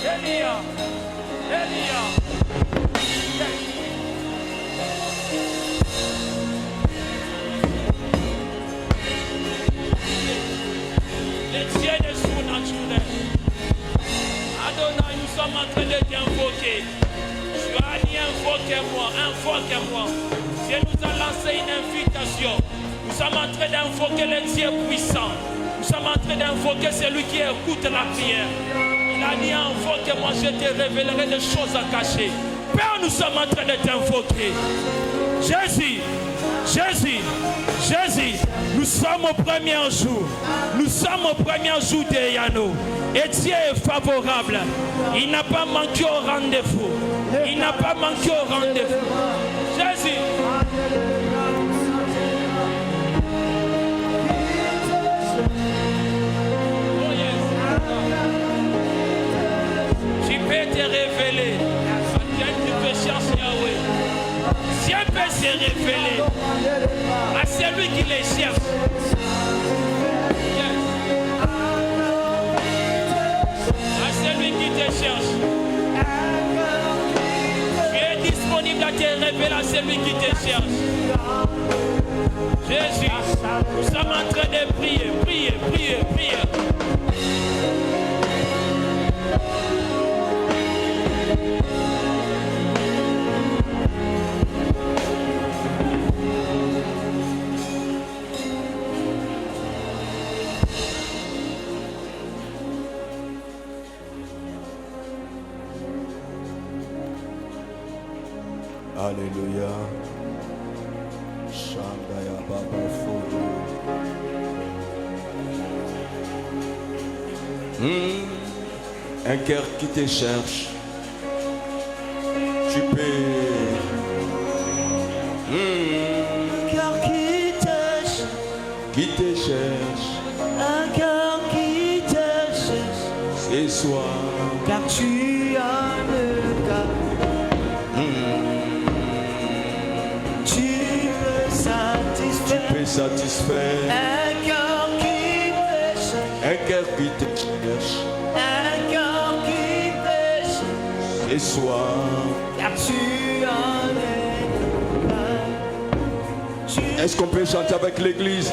Elia. Les dieux de surnaturel. Adonai, nous sommes en train de t'invoquer. Tu as dit invoquez-moi. Dieu nous a lancé une invitation. Nous sommes en train d'invoquer le Dieu puissant. Nous sommes en train d'invoquer celui qui écoute la prière. Il a dit invoquez-moi, je te révélerai des choses à cacher. Père, nous sommes en train de t'invoquer. Jésus, nous sommes au premier jour. Nous sommes au premier jour de Yano. Et Dieu est favorable. Il n'a pas manqué au rendez-vous. Il n'a pas manqué au rendez-vous. Jésus. Oh yes. Tu peux te révéler. Tu peux chercher Yahweh. Dieu peut se révéler à celui qui les cherche. Yes. À celui qui te cherche. Tu es disponible à te révéler à celui qui te cherche. Jésus, nous sommes en train de prier. Alléluia. Shandaya Baba Fodo. Un cœur qui te cherche. Tu peux. Un cœur qui te cherche. Un cœur qui te cherche. Ce soir. Car tu as le cœur. Tu peux satisfaire. Un cœur qui te cherche. Un cœur qui te cherche. Un cœur qui te cherche. Ce soir. Car tu as le cœur. Est-ce qu'on peut chanter avec l'église?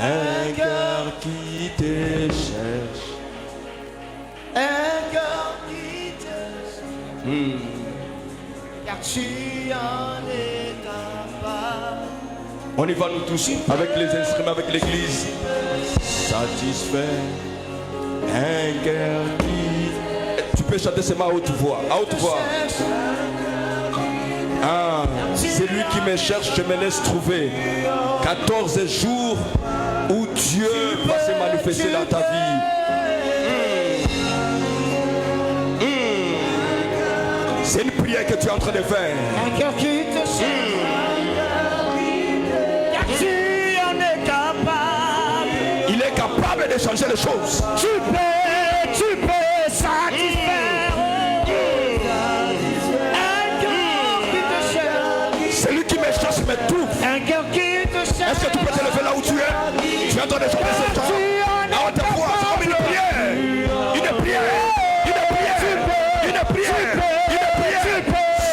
Un cœur qui te cherche. Un cœur qui te cherche. Car tu en es capable. On y va nous tous avec les instruments, avec l'église. Satisfait. Un cœur qui... Tu peux chanter ces mots à haute voix. À haute voix. Ah, c'est lui qui me cherche, je me laisse trouver. 14 jours où Dieu va se manifester dans ta vie. C'est une prière que tu es en train de faire. Un cœur qui te cherche. Car tu en es capable. Il est capable de changer les choses. Tu peux satisfaire. Un cœur qui te cherche. C'est lui qui me cherche, me trouve. Un cœur qui te cherche. Est-ce que tu peux te lever là où tu es? Tu es en train de chanter ce chant. À haute voix, c'est comme une prière. Une prière. Une prière. Une prière. Une prière.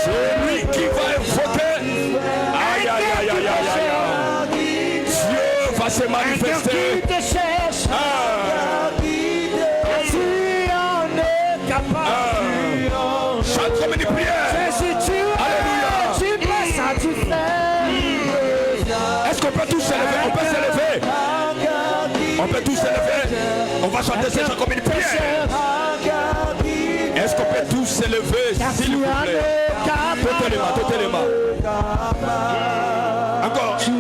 C'est lui qui va invoquer. Aïe, aïe, aïe, aïe, aïe, aïe. Dieu va se manifester. Un cœur qui te cherche. Ah. Tu en es capable. Chante comme une prière. Alléluia. Tu peux satisfaire. Est-ce qu'on peut tous s'élever? On peut s'élever. On peut tous s'élever. On va chanter ce chant comme une prière. Est-ce qu'on peut tous s'élever, s'il vous plaît? Toutes les mains. Encore. Tu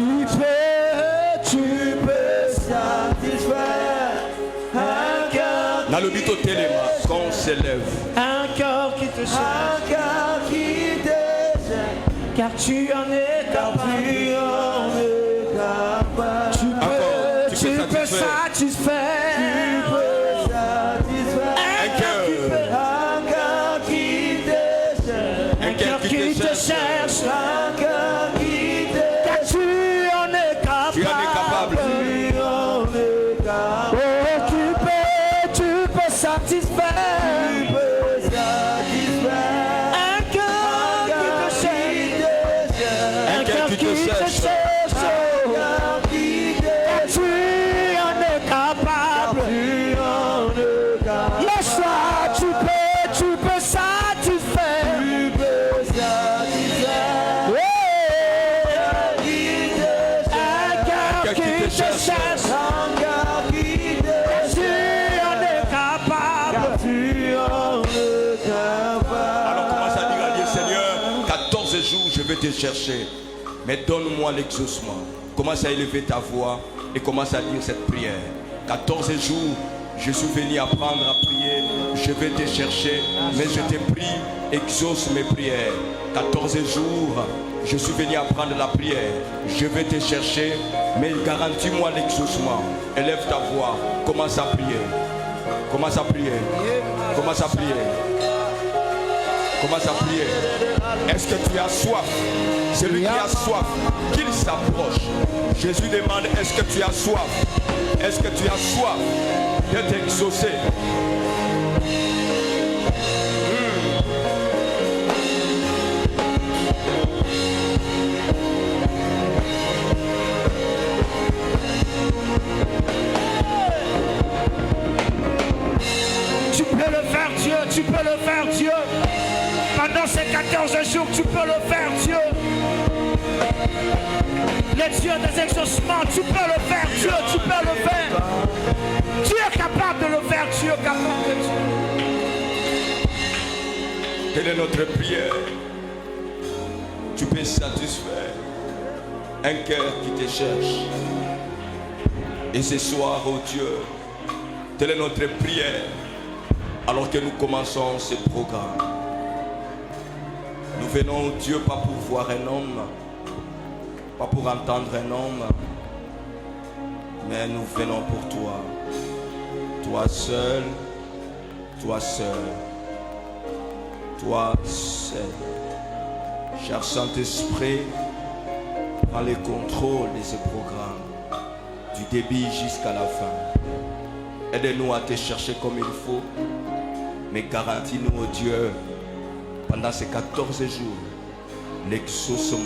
peux satisfaire un cœur. Dans le but au téléma, quand on s'élève. Un cœur qui te cherche. Un cœur qui te cherche. Car tu en es capable. Tu peux satisfaire. Un cœur qui te cherche. Un cœur qui te cherche. Un cœur qui te cherche. Car tu en es capable. Tu en es capable. Oh, tu peux satisfaire. Un cœur qui te cherche. Un cœur qui te cherche. Tu en es capable. Laisse-toi, tu peux satisfaire. Un cœur qui te cherche. Tu en es capable. Alors commence à dire à Dieu, Seigneur, 14 jours je vais te chercher. Mais donne-moi l'exaucement. Commence à élever ta voix et commence à dire cette prière. 14 jours, je suis venu apprendre à prier. Je vais te chercher, mais je te prie, exauce mes prières. 14 jours, je suis venu apprendre la prière. Je vais te chercher, mais garantis-moi l'exaucement. Élève ta voix, commence à prier. Commence à prier. Commence à prier. Commence à prier. Est-ce que tu as soif? Celui qui a soif, qu'il s'approche. Jésus demande, est-ce que tu as soif? Est-ce que tu as soif d'être exaucé? Tu peux le faire, Dieu, tu peux le faire, Dieu. Pendant ces 14 jours, tu peux le faire, Dieu. Le Dieu des exaucements, tu peux le faire, Dieu, tu peux le faire. Dieu est capable de le faire, Dieu est capable de Dieu. Quelle est notre prière? Tu peux satisfaire un cœur qui te cherche. Et ce soir, oh Dieu, telle est notre prière. Alors que nous commençons ce programme, nous venons, oh Dieu, pas pour voir un homme, pas pour entendre un homme, mais nous venons pour toi. Toi seul, toi seul, toi seul. Cher Saint-Esprit, prends le contrôle de ce programme, du début jusqu'à la fin. Aide-nous à te chercher comme il faut, mais garantis-nous, oh Dieu, pendant ces 14 jours, l'exaucement,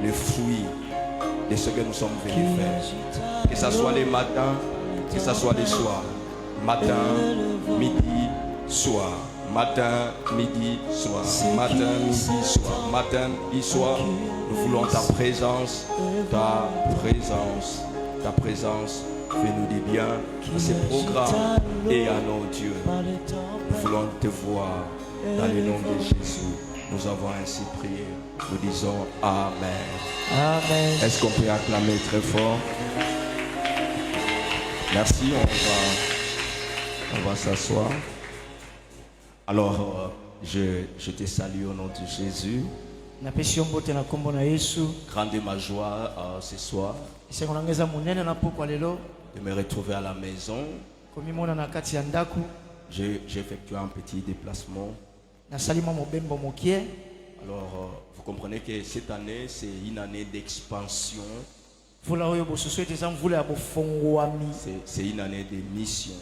le fruit de ce que nous sommes venus faire. Que ce soit les matins, que ce soit les soirs. Matin, midi, soir. Matin, midi, soir. Matin, midi, soir. Matin, midi, soir. Nous voulons ta présence, ta présence, ta présence. Fais-nous du bien à ces programmes et à nos dieux. Nous voulons te voir dans le nom de Jésus. Nous avons ainsi prié. Nous disons Amen. Amen. Est-ce qu'on peut acclamer très fort? Merci, on va s'asseoir. Alors, je te salue au nom de Jésus. Grande ma joie ce soir de me retrouver à la maison. J'ai effectué un petit déplacement. Alors, vous comprenez que cette année, c'est une année d'expansion. C'est une année de mission.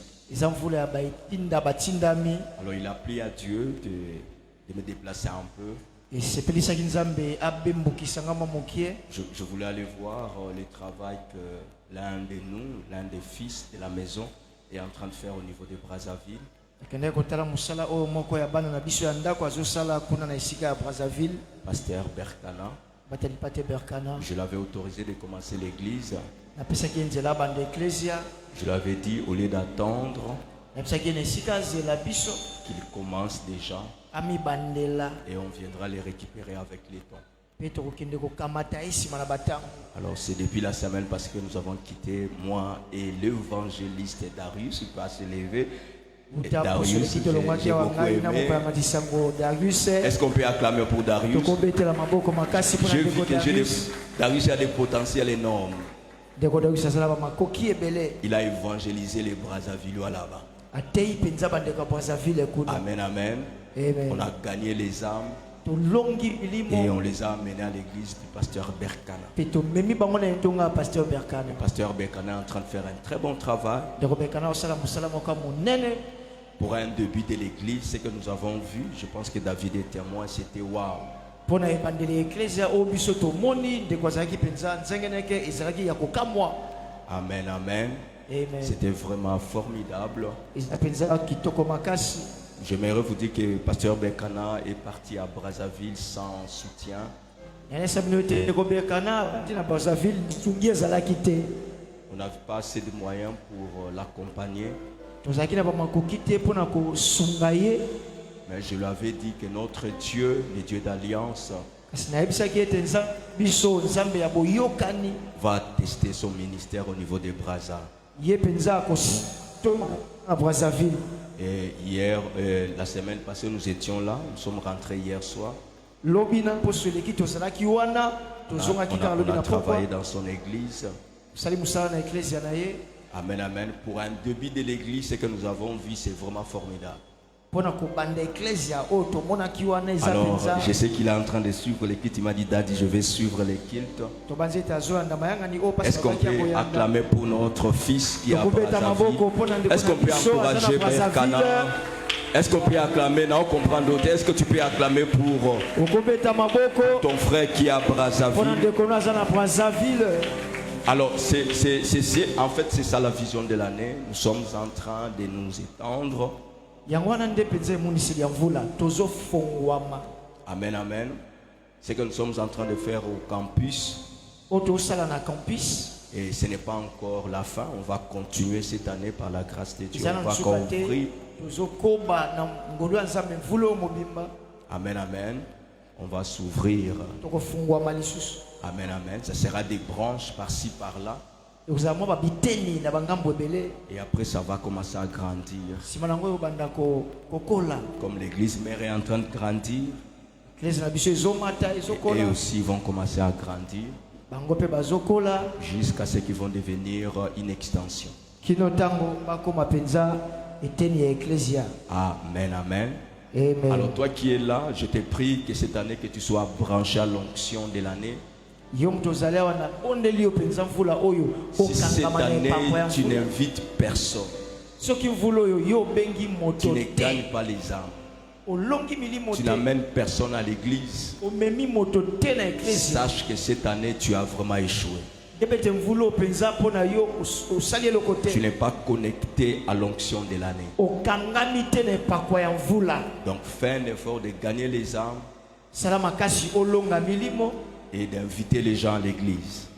Alors, il a plu à Dieu de me déplacer un peu. Je voulais aller voir le travail que l'un de nous, l'un des fils de la maison, est en train de faire au niveau de Brazzaville. Pasteur Berkana. Je l'avais autorisé de commencer l'église. Je lui avais dit, au lieu d'attendre qu'il commence déjà, et on viendra les récupérer avec les temps. Alors c'est depuis la semaine parce que nous avons quitté, moi et l'évangéliste Darius, il peut se lever. Et Darius, j'ai beaucoup aimé. Est-ce qu'on peut acclamer pour Darius? J'ai vu que Darius a des potentiels énormes. Il a évangélisé les Brazzavillois là-bas. Amen, amen. On a gagné les âmes et on les a amenés à l'église du pasteur Berkana. Le pasteur Berkana est en train de faire un très bon travail. Pour un début de l'église, ce que nous avons vu, je pense que David est témoin, c'était waouh. Amen, amen. C'était vraiment formidable. J'aimerais vous dire que pasteur Berkana est parti à Brazzaville sans soutien. On n'avait pas assez de moyens pour l'accompagner. Mais je lui avais dit que notre Dieu, le Dieu d'alliance, va tester son ministère au niveau de Brazza. Et hier, la semaine passée, nous étions là, nous sommes rentrés hier soir. On a travaillé dans son église. Amen, amen. Pour un début de l'église, ce que nous avons vu, c'est vraiment formidable. Alors, je sais qu'il est en train de suivre les cultes. Il m'a dit, Daddy, je vais suivre les cultes. Est-ce qu'on peut acclamer pour notre fils qui a Brazzaville? Est-ce qu'on peut encourager Berkana? Est-ce qu'on peut acclamer? Non, comprendre d'autres. Est-ce que tu peux acclamer pour ton frère qui a Brazzaville? Alors, en fait, c'est ça la vision de l'année. Nous sommes en train de nous étendre. Amen, amen. C'est ce que nous sommes en train de faire au campus. Et ce n'est pas encore la fin. On va continuer cette année par la grâce de Dieu. On va ouvrir. Amen, amen. On va s'ouvrir. Amen, amen. Ça sera des branches par-ci, par-là. Et après, ça va commencer à grandir. Comme l'église mère est en train de grandir. Et aussi, ils vont commencer à grandir. Jusqu'à ce qu'ils vont devenir une extension. Amen, amen. Alors toi qui es là, je te prie que cette année que tu sois branché à l'onction de l'année. Si cette année tu n'invites personne, tu ne gagnes pas les âmes, tu n'amènes personne à l'église, sache que cette année tu as vraiment échoué. Tu n'es pas connecté à l'onction de l'année. Donc fais un effort de gagner les âmes et d'inviter les gens à l'église.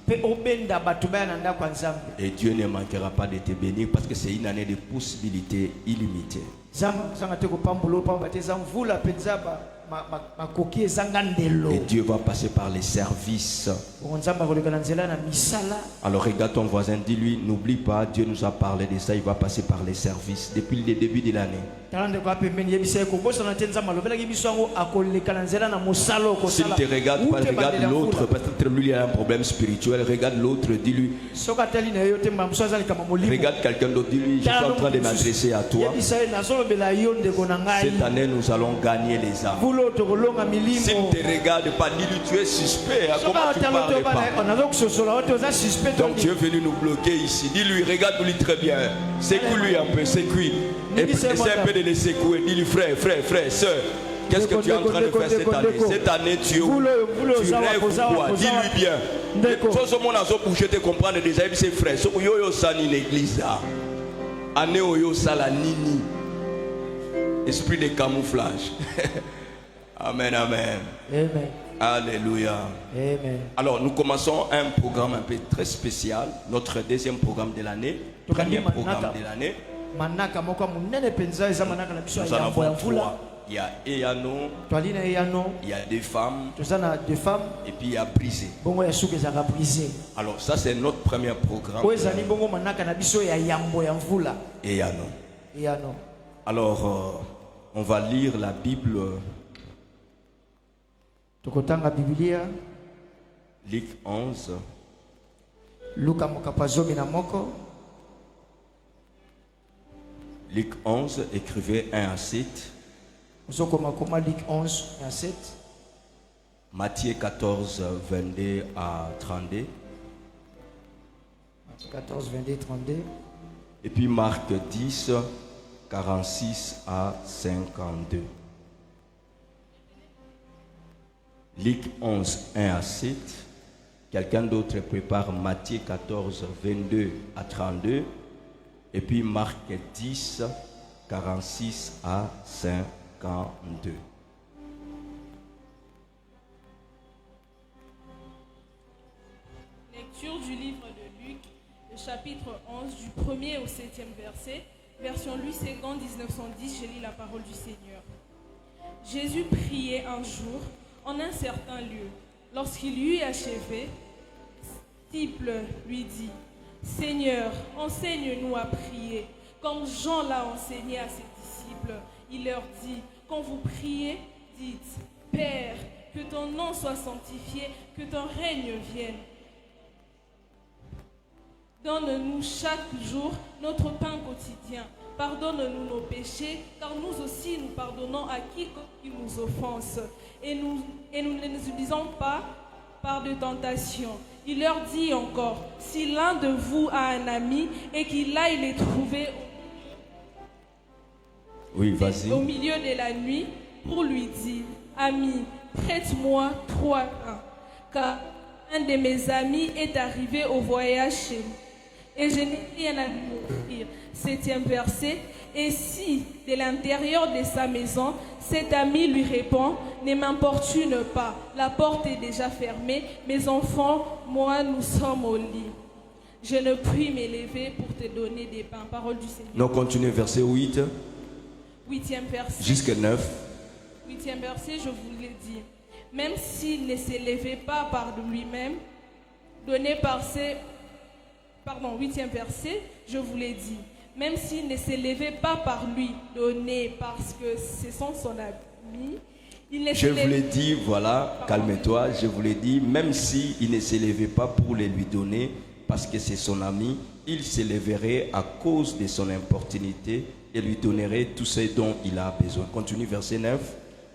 Et Dieu ne manquera pas de te bénir parce que c'est une année de possibilités illimitées. Et Dieu va passer par les services. Alors regarde ton voisin, dis-lui, n'oublie pas, Dieu nous a parlé de ça, il va passer par les services depuis le début de l'année. S'il te regarde pas, regarde l'autre, peut-être lui il a un problème spirituel, regarde l'autre, dis-lui. Regarde quelqu'un d'autre, dis-lui, je suis en train de m'adresser à toi. Cette année nous allons gagner les âmes. S'il ne te regarde pas, dis-lui, tu es suspect. Comment tu parles pas? Donc tu es venu nous bloquer ici. Dis-lui, regarde-lui très bien. Secoue-lui un peu, secoue. Essaie un peu de le secouer. Dis-lui, frère, sœur, qu'est-ce que tu es en train de faire cette année? Cette année, tu rêves quoi? Dis-lui bien. Pour je te comprendre déjà, c'est frère. Yo sani l'église là. Année yo sala nini. Esprit de camouflage. Amen, amen. Amen. Alléluia. Amen. Alors, nous commençons un programme un peu très spécial. Notre deuxième programme de l'année. Premier programme de l'année. Nous en avons trois. Il y a Eyano, il y a des femmes, et puis il y a Brisé. Alors, ça, c'est notre premier programme. Eyano. Alors, on va lire la Bible. Luc 11. Luc 11, écrivez 1 à 7. Matthieu 14, 22 à 32. 14, 22, 32. Et puis Marc 10, 46 à 52. Luc 11, 1 à 7. Quelqu'un d'autre prépare Matthieu 14, 22 à 32. Et puis Marc 10, 46 à 52. Lecture du livre de Luc, le chapitre 11, du 1er au 7e verset. Version Louis II, 1910, je lis la parole du Seigneur. Jésus priait un jour en un certain lieu. Lorsqu'il eut achevé, disciple lui dit, « Seigneur, enseigne-nous à prier, comme Jean l'a enseigné à ses disciples. » Il leur dit, « Quand vous priez, dites, « Père, que ton nom soit sanctifié, que ton règne vienne. Donne-nous chaque jour notre pain quotidien. Pardonne-nous nos péchés, car nous aussi nous pardonnons à quiconque qui nous offense. Et nous ne nous utilisons pas par de tentation. » Il leur dit encore, « Si l'un de vous a un ami et qu'il aille les trouver au milieu de la nuit pour lui dire, « Ami, prête-moi 3 pains, car un de mes amis est arrivé au voyage chez nous. Et je n'ai rien à lui offrir. » 7e verset. Et si, de l'intérieur de sa maison, cet ami lui répond, « Ne m'importune pas, la porte est déjà fermée, mes enfants, moi, nous sommes au lit. Je ne puis m'élever pour te donner des pains. » Parole du Seigneur. Non, continue, verset 8. 8e verset. Jusqu'à 9. 8e verset, je vous l'ai dit. Même s'il ne s'élevait pas par lui-même, donné par ses... Pardon, 8e verset, je vous l'ai dit. Même s'il ne s'élevait pas par lui, donné parce que ce sont son ami, il ne je vous l'ai dit, voilà, calme-toi, je vous l'ai dit, même s'il ne s'élevait pas pour les lui donner parce que c'est son ami, il s'élèverait à cause de son importunité et lui donnerait tout ce dont il a besoin. Continue, verset 9.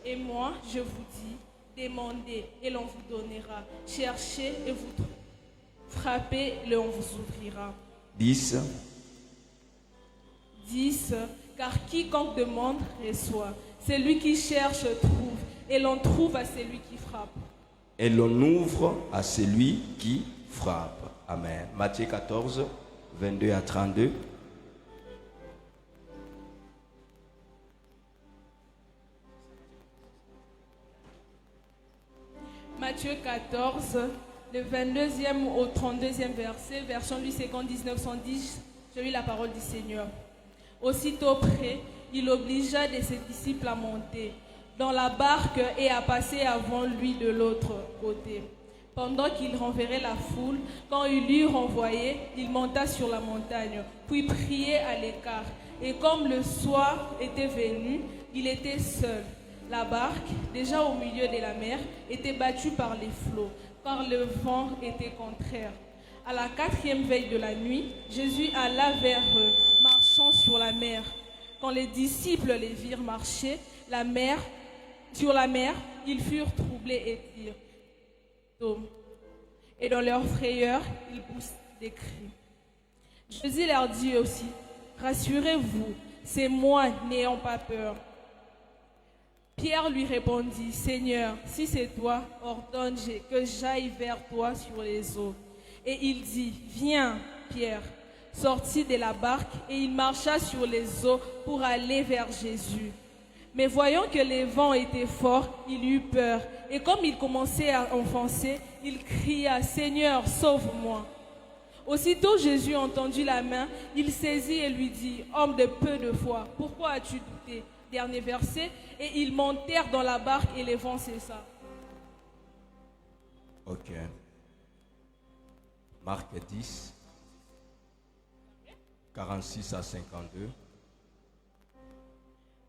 Et moi, je vous dis, demandez et l'on vous donnera, cherchez et vous trouverez, frappez et l'on vous ouvrira. 10. Car quiconque demande reçoit, celui qui cherche trouve, et l'on trouve à celui qui frappe. Et l'on ouvre à celui qui frappe. Amen. Matthieu 14, 22 à 32. Matthieu 14, le 22e au 32e verset, version Louis II 1910, je lis la parole du Seigneur. Aussitôt près, il obligea de ses disciples à monter dans la barque et à passer avant lui de l'autre côté. Pendant qu'il renverrait la foule, quand il l'eut renvoyé, il monta sur la montagne, puis priait à l'écart. Et comme le soir était venu, il était seul. La barque, déjà au milieu de la mer, était battue par les flots, car le vent était contraire. À la 4e veille de la nuit, Jésus alla vers eux, marchant sur la mer. Quand les disciples les virent marcher sur la mer, ils furent troublés et dirent, et dans leur frayeur, ils poussent des cris. Jésus leur dit aussi, rassurez-vous, c'est moi, n'ayons pas peur. Pierre lui répondit, Seigneur, si c'est toi, ordonne que j'aille vers toi sur les eaux. Et il dit, viens, Pierre. Sortit de la barque et il marcha sur les eaux pour aller vers Jésus. Mais voyant que les vents étaient forts, il eut peur. Et comme il commençait à enfoncer, il cria, Seigneur, sauve-moi. Aussitôt Jésus entendit la main, il saisit et lui dit, homme de peu de foi, pourquoi as-tu douté? Dernier verset, et ils montèrent dans la barque et les vents cessa. Ok. Marc 10, 46 à 52.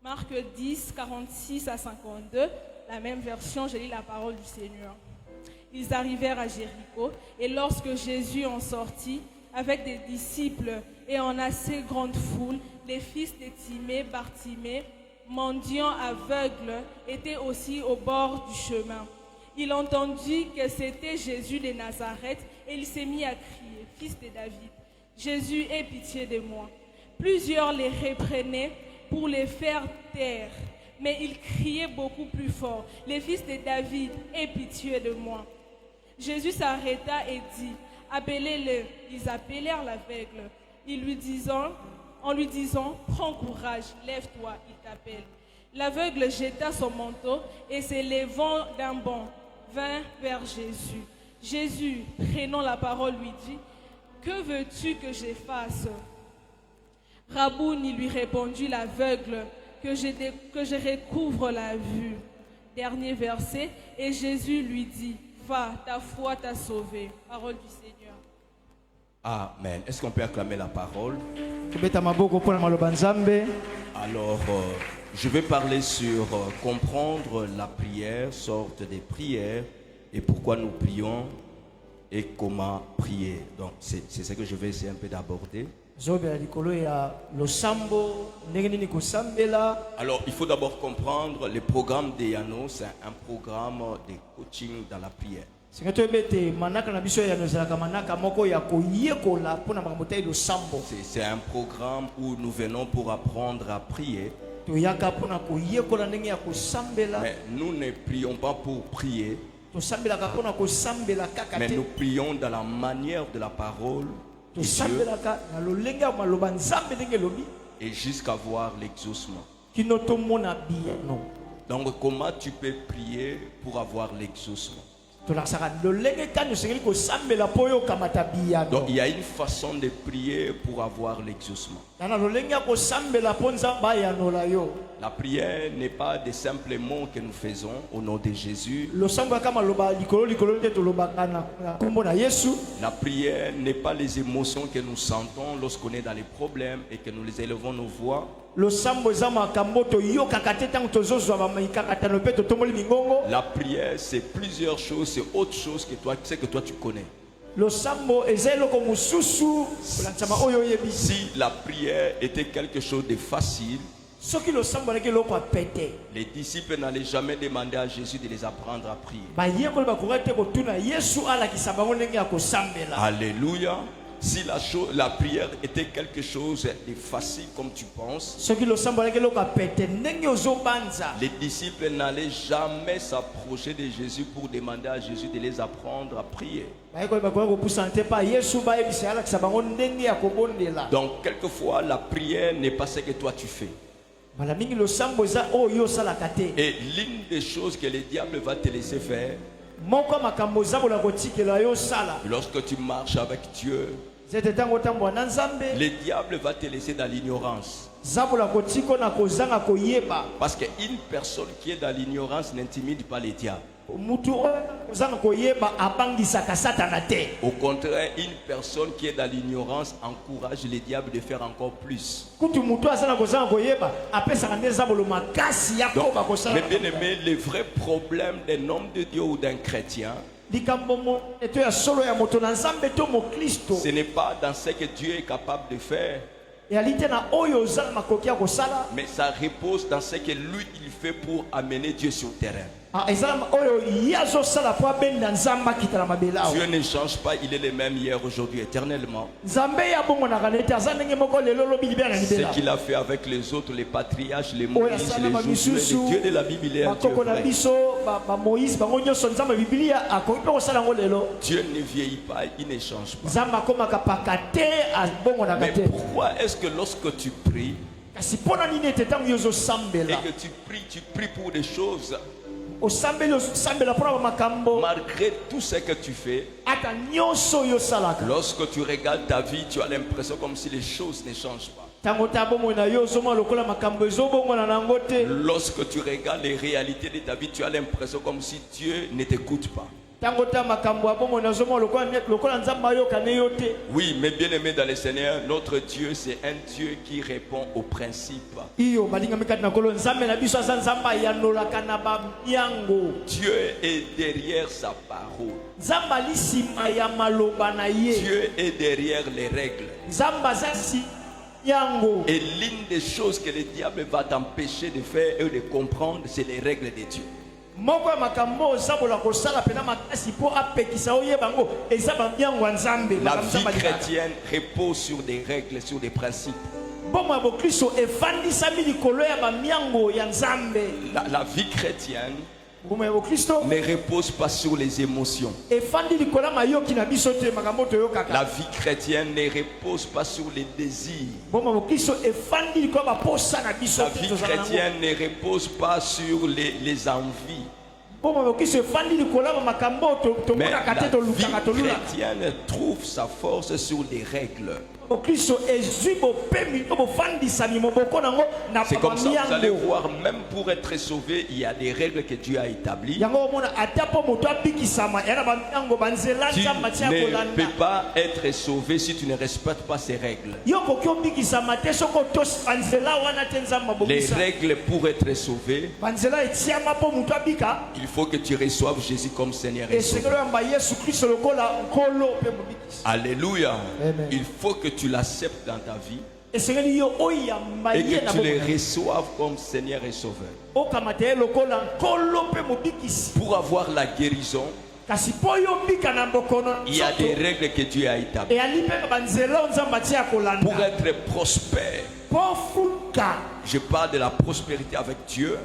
Marc 10, 46 à 52, la même version, je lis la parole du Seigneur. Ils arrivèrent à Jéricho, et lorsque Jésus en sortit, avec des disciples et en assez grande foule, les fils de Timée, Bartimée, mendiant aveugle, étaient aussi au bord du chemin. Il entendit que c'était Jésus de Nazareth, et il s'est mis à crier, Fils de David, Jésus, aie pitié de moi. Plusieurs les reprenaient pour les faire taire, mais il criait beaucoup plus fort, les fils de David, aie pitié de moi. Jésus s'arrêta et dit, appelez-le. Ils appelèrent l'aveugle, en lui disant, prends courage, lève-toi, il t'appelle. L'aveugle jeta son manteau et s'élevant d'un bond, vint vers Jésus. Jésus, prenant la parole, lui dit, que veux-tu que je fasse? Rabouni, lui répondit l'aveugle, que je recouvre la vue. Dernier verset, et Jésus lui dit, va, ta foi t'a sauvé. Parole du Seigneur. Amen. Est-ce qu'on peut acclamer la parole? Alors, je vais parler sur comprendre la prière, sorte des prières, et pourquoi nous prions et comment prier. Donc, c'est ce que je vais essayer un peu d'aborder. Alors, il faut d'abord comprendre le programme de Yano, c'est un programme de coaching dans la prière. C'est un programme où nous venons pour apprendre à prier. Mais nous ne prions pas pour prier, mais nous prions dans la manière de la parole de Dieu et jusqu'à voir l'exaucement. Donc comment tu peux prier pour avoir l'exaucement? Donc il y a une façon de prier pour avoir l'exaucement. La prière n'est pas des simples mots que nous faisons au nom de Jésus. La prière n'est pas les émotions que nous sentons lorsqu'on est dans les problèmes et que nous les élevons nos voix. La prière, c'est plusieurs choses, c'est autre chose que toi, c'est que toi tu connais. Si la prière était quelque chose de facile, les disciples n'allaient jamais demander à Jésus de les apprendre à prier. Alléluia. Si la prière était quelque chose de facile comme tu penses, les disciples n'allaient jamais s'approcher de Jésus pour demander à Jésus de les apprendre à prier. Donc quelquefois la prière n'est pas ce que toi tu fais. Et l'une des choses que le diable va te laisser faire, lorsque tu marches avec Dieu, le diable va te laisser dans l'ignorance. Parce qu'une personne qui est dans l'ignorance n'intimide pas les diables. Au contraire, une personne qui est dans l'ignorance encourage les diables de faire encore plus. Donc, mais bien aimé, le vrai problème d'un homme de Dieu ou d'un chrétien, ce n'est pas dans ce que Dieu est capable de faire, mais ça repose dans ce que lui il fait pour amener Dieu sur le terrain. Dieu ne change pas, il est le même hier, aujourd'hui, éternellement. Ce qu'il a fait avec les autres, les patriarches, les Moïse, les Josué, le Dieu de la Bible, il est un Dieu vrai. Dieu ne vieillit pas, il ne change pas. Mais pourquoi est-ce que lorsque tu pries, et que tu pries pour des choses, malgré tout ce que tu fais, lorsque tu regardes ta vie, tu as l'impression comme si les choses ne changent pas. Lorsque tu regardes les réalités de ta vie, tu as l'impression comme si Dieu ne t'écoute pas. Oui, mais bien aimé dans le Seigneur, notre Dieu, c'est un Dieu qui répond aux principes. Dieu est derrière sa parole. Dieu est derrière les règles. Et l'une des choses que le diable va t'empêcher de faire et de comprendre, c'est les règles de Dieu. La vie chrétienne repose sur des règles, sur des principes. La vie chrétienne ne repose pas sur les émotions. La vie chrétienne ne repose pas sur les désirs. La vie chrétienne ne repose pas sur les envies. Mais la vie chrétienne trouve sa force sur les règles. C'est comme ça, vous allez voir, même pour être sauvé, il y a des règles que Dieu a établies. Tu ne peux pas être sauvé si tu ne respectes pas ces règles. Les règles pour être sauvé, il faut que tu reçoives Jésus comme Seigneur et Sauveur. Alléluia. Amen. Il faut que tu l'acceptes dans ta vie et que tu le reçoives comme Seigneur et Sauveur. Pour avoir la guérison, il y a des règles que Dieu a établies. Pour être prospère, je parle de la prospérité avec Dieu.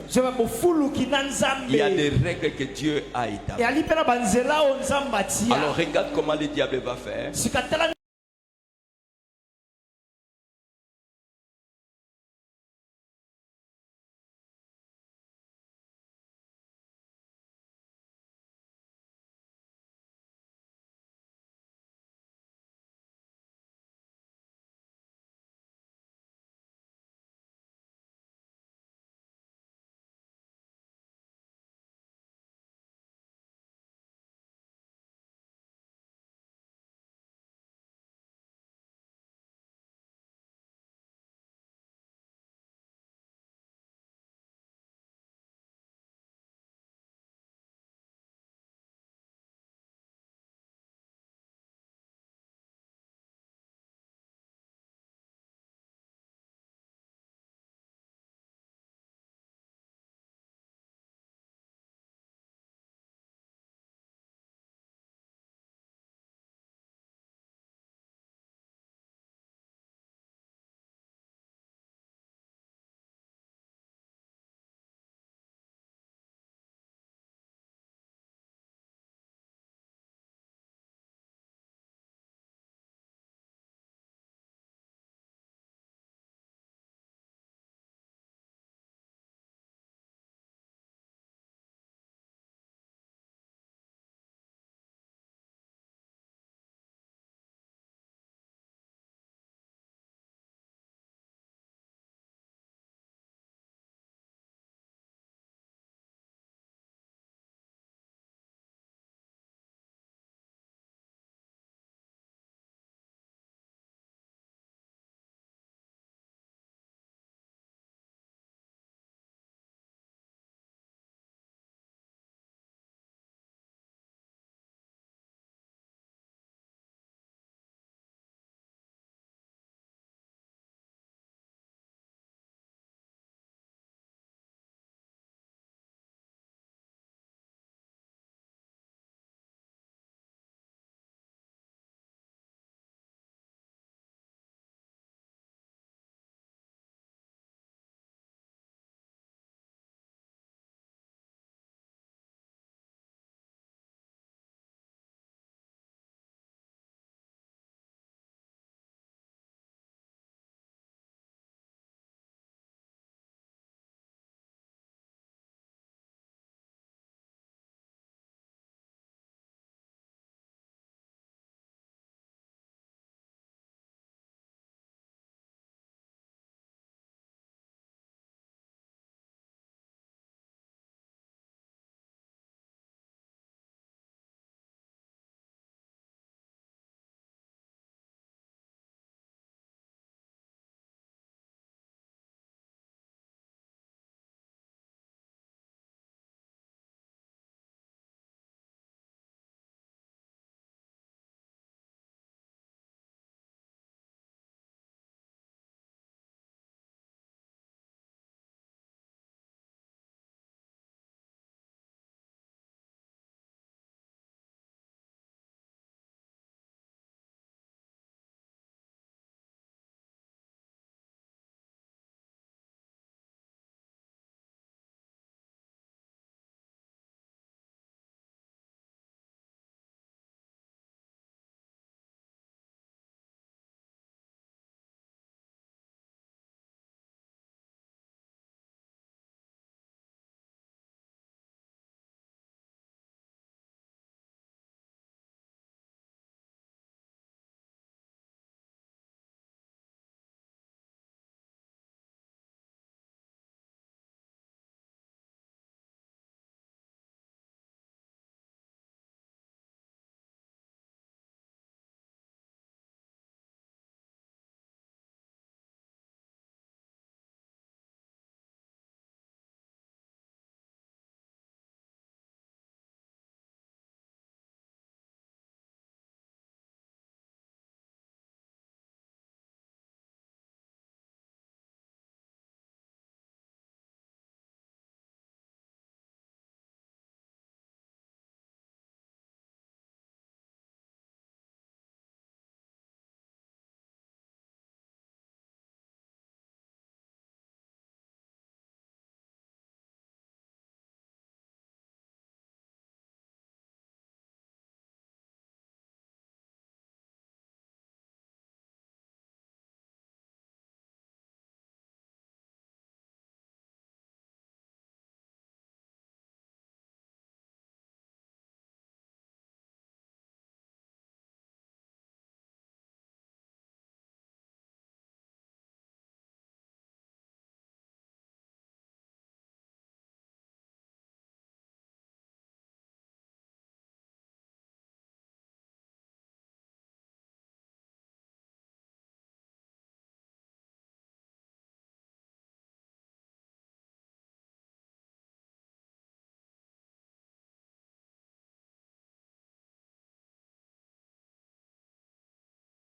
Il y a des règles que Dieu a établies. Alors regarde comment le diable va faire.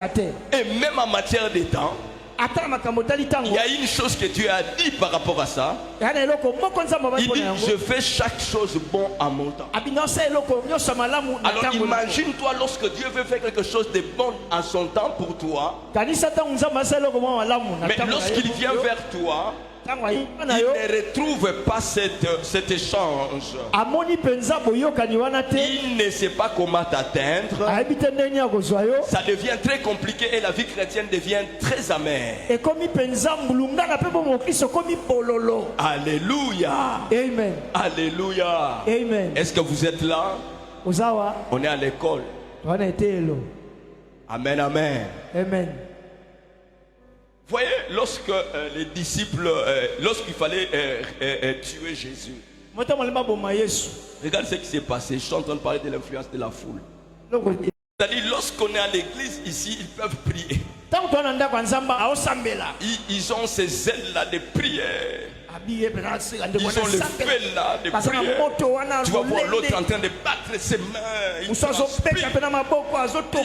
Et même en matière de temps, il y a une chose que Dieu a dit par rapport à ça. Il dit, je fais chaque chose bon à mon temps. Alors imagine-toi lorsque Dieu veut faire quelque chose de bon en son temps pour toi. Mais lorsqu'il vient vers toi, il ne retrouve pas cet échange. Il ne sait pas comment t'atteindre. Ça devient très compliqué et la vie chrétienne devient très amère. Alléluia. Amen. Alléluia. Amen. Est-ce que vous êtes là? On est à l'école. Amen, amen. Amen. Vous voyez, lorsque les disciples, lorsqu'il fallait tuer Jésus, regarde ce qui s'est passé. Je suis en train de parler de l'influence de la foule. C'est-à-dire, lorsqu'on est à l'église ici, ils peuvent prier. Ils ont ces ailes-là de prière. Ils ont le fait là de prière. Tu vas voir l'autre en train de battre ses mains. Il transpire. Il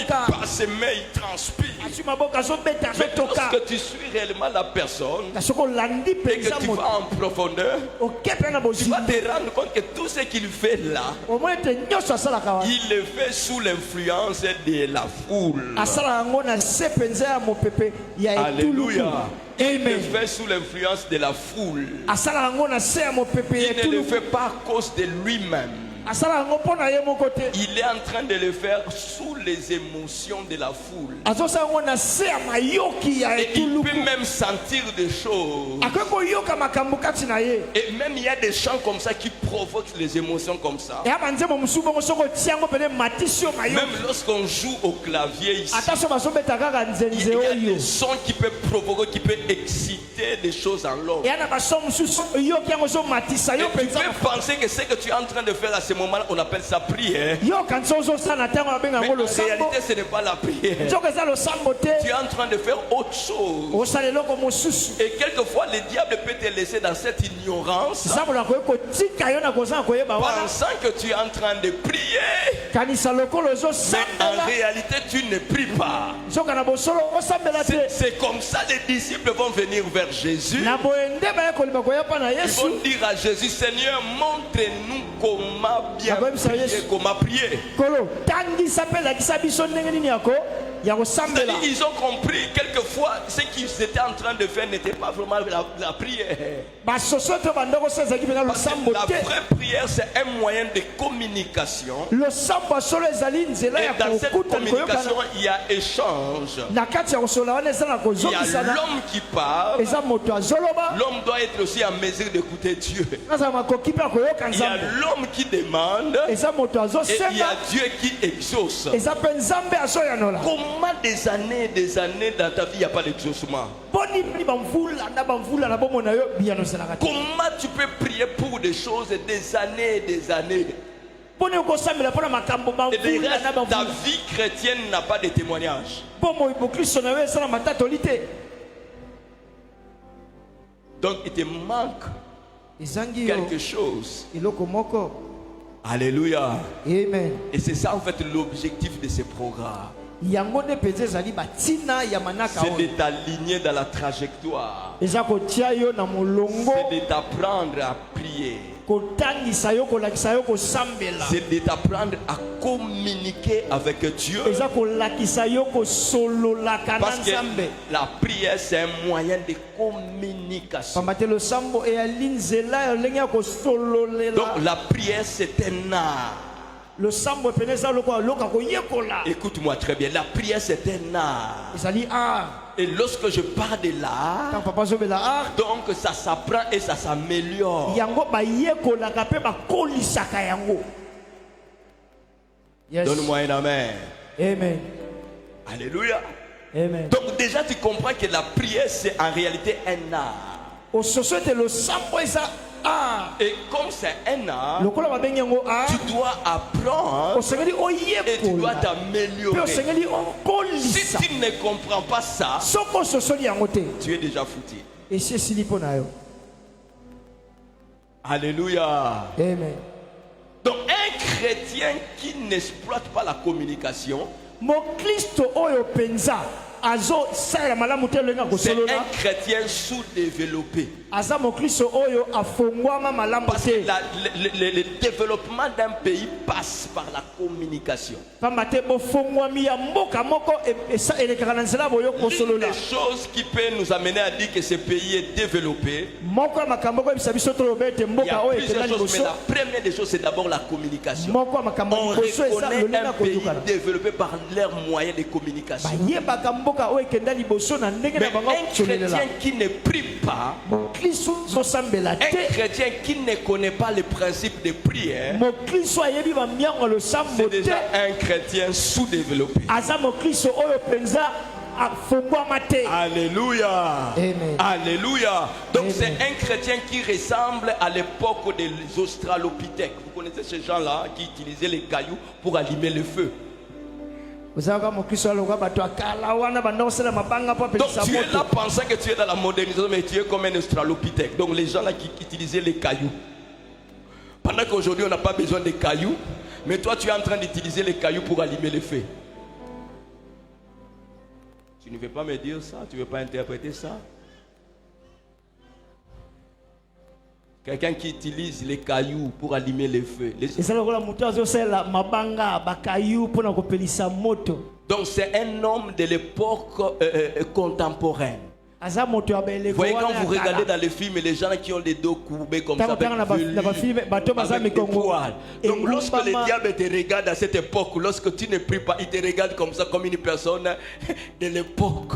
bat ses mains, il transpire. Mais lorsque tu suis réellement la personne et que tu vas en profondeur, tu vas te rendre compte que tout ce qu'il fait là, il le fait sous l'influence de la foule. Alléluia. Il le fait sous l'influence de la foule. Il ne le fait pas à cause de lui-même. Il est en train de le faire sous les émotions de la foule. Et il peut même sentir des choses. Et même il y a des chants comme ça qui provoquent les émotions comme ça. Même lorsqu'on joue au clavier ici, il y a des sons qui peuvent provoquer, qui peuvent exciter des choses en l'homme. Et tu peux penser que ce que tu es en train de faire à ce moment-là, on appelle ça prière. Mais en réalité, ce n'est pas la prière. Tu es en train de faire autre chose. Et quelquefois, le diable peut te laisser dans cette ignorance, pensant que tu es en train de prier. Mais en réalité, tu ne pries pas. C'est comme ça les disciples vont venir vers Jésus. Ils vont dire à Jésus, Seigneur, montre-nous comment bien prier, comment prier. Ils ont compris quelquefois ce qu'ils étaient en train de faire n'était pas vraiment la prière. Parce que la vraie prière, c'est un moyen de communication. Et dans cette communication, il y a échange. Il y a l'homme qui parle. L'homme doit être aussi en mesure d'écouter Dieu. Il y a l'homme qui demande. Et il y a Dieu qui exauce. Comment des années dans ta vie, il n'y a pas d'exaucement? Comment tu peux prier pour des choses des années et des années? Et de reste, ta vie chrétienne n'a pas de témoignage. Donc il te manque quelque chose. Alléluia. Amen. Et c'est ça en fait l'objectif de ce programme. C'est de t'aligner dans la trajectoire. C'est de t'apprendre à prier. C'est de t'apprendre à communiquer avec Dieu. Parce que la prière, c'est un moyen de communication. Donc la prière, c'est un art. Écoute-moi très bien, la prière c'est un art. Et lorsque je parle de l'art, donc ça s'apprend et ça s'améliore. Donne-moi un amen. Amen. Alléluia. Amen. Donc déjà tu comprends que la prière c'est en réalité un art. Et comme c'est un art, tu dois apprendre et tu dois t'améliorer. Si tu ne comprends pas ça, tu es déjà foutu. Alléluia. Amen. Donc un chrétien qui n'exploite pas la communication mokristo oyo penza azo sala malamu te lenga c'est kosolola un chrétien sous-développé. aza mokristo oyo afongwama malamu Parce que te le développement d'un pays passe par la communication. pamba te bofongwami ya mboka moko elekaka na nzela boyo L'une kosolola des choses qui peut nous amener à dire que ce pays est développé, moko ya makambo koyebisa biso toloba ete il y mboka a oyo plusieurs ekenda choses, mais liboso la première des choses, c'est d'abord la communication. moko ya makambo On liboso eza reconnaît lolenga un pays kozokana développé par leurs moyens de communication. bayebaka mboka oyo ekenda liboso na ndenge Mais na bango un kosolelela chrétien qui ne prie pas, mokristo zosambela un te chrétien qui ne connaît pas le principe de prière, mokristo ayebi bamiango ya losambo c'est te déjà un chrétien sous-développé. aza mokristo oyo mpenza afongwama te Alléluia. Amen. Alléluia. Donc Amen. c'est un chrétien qui ressemble à l'époque des Australopithèques. Vous connaissez ces gens-là qui utilisaient les cailloux pour allumer le feu. ozalaka mokristo aloka bato akala wana banda kosala mabanga mpo Donc apelisa tu es là moto pensant que tu es dans la modernisation, mais tu es comme un Australopithèque. Donc les gens là qui utilisaient les cailloux. Pendant qu'aujourd'hui on n'a pas besoin de cailloux, mais toi tu es en train d'utiliser les cailloux pour allumer le feu. Tu ne veux pas me dire ça, tu ne veux pas interpréter ça. Quelqu'un qui utilise les cailloux pour allumer le feu. eza lokola moto azosalela mabanga bakayu mpona kopelisa moto Donc c'est un homme de l'époque contemporaine. aza moto ya Vous baeleko voyez, quand wana vous ya regardez kala dans les films, les gens qui ont les dos courbés comme ça, Ntango tanga avec na bafilme bato baza avec des mikongo poils. Donc lorsque le egumbama diable te regarde à cette époque, lorsque tu ne pries pas, il te regarde comme ça, comme une personne de l'époque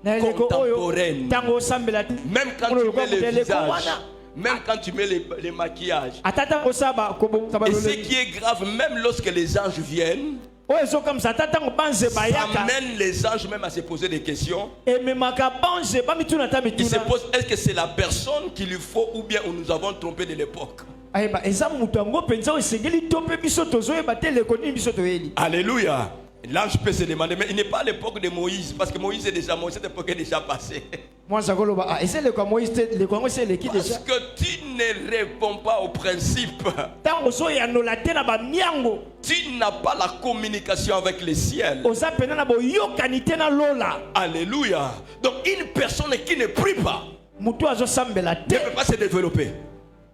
na eleko oyo contemporaine. ntango osambela te Même quand Oyo tu lokola mets le moto ya eleko visage, wana même quand tu mets les maquillages. ata ntango osala kobongisa Et ce balolenge qui est grave, même lorsque les anges viennent, oyo ezokamisa ata ntango banze ça bayaka amène les anges même à se poser des questions. ememaka banze bamituna ata Ils se mituna posent, est-ce que c'est la personne qu'il lui faut ou bien nous avons trompé de l'époque? ayeba eza moto yango mpenza oyo esengeli to mpe biso tozoyeba te eleko nini biso toyeli Alléluia. L'ange peut se demander, mais il n'est pas à l'époque de Moïse, parce que Moïse est déjà mort, cette époque est déjà passée. mwanza koloba eza eleko ya moïse te eleko yango esi eleki Parce deja que tu ne réponds pas au principe. ntango ozoyanola te na bamiango Tu n'as pas la communication avec le ciel. oza pena na boyokani te na lola Alléluia. Donc une personne qui ne prie pas moto azosambela ne te peut pas se développer.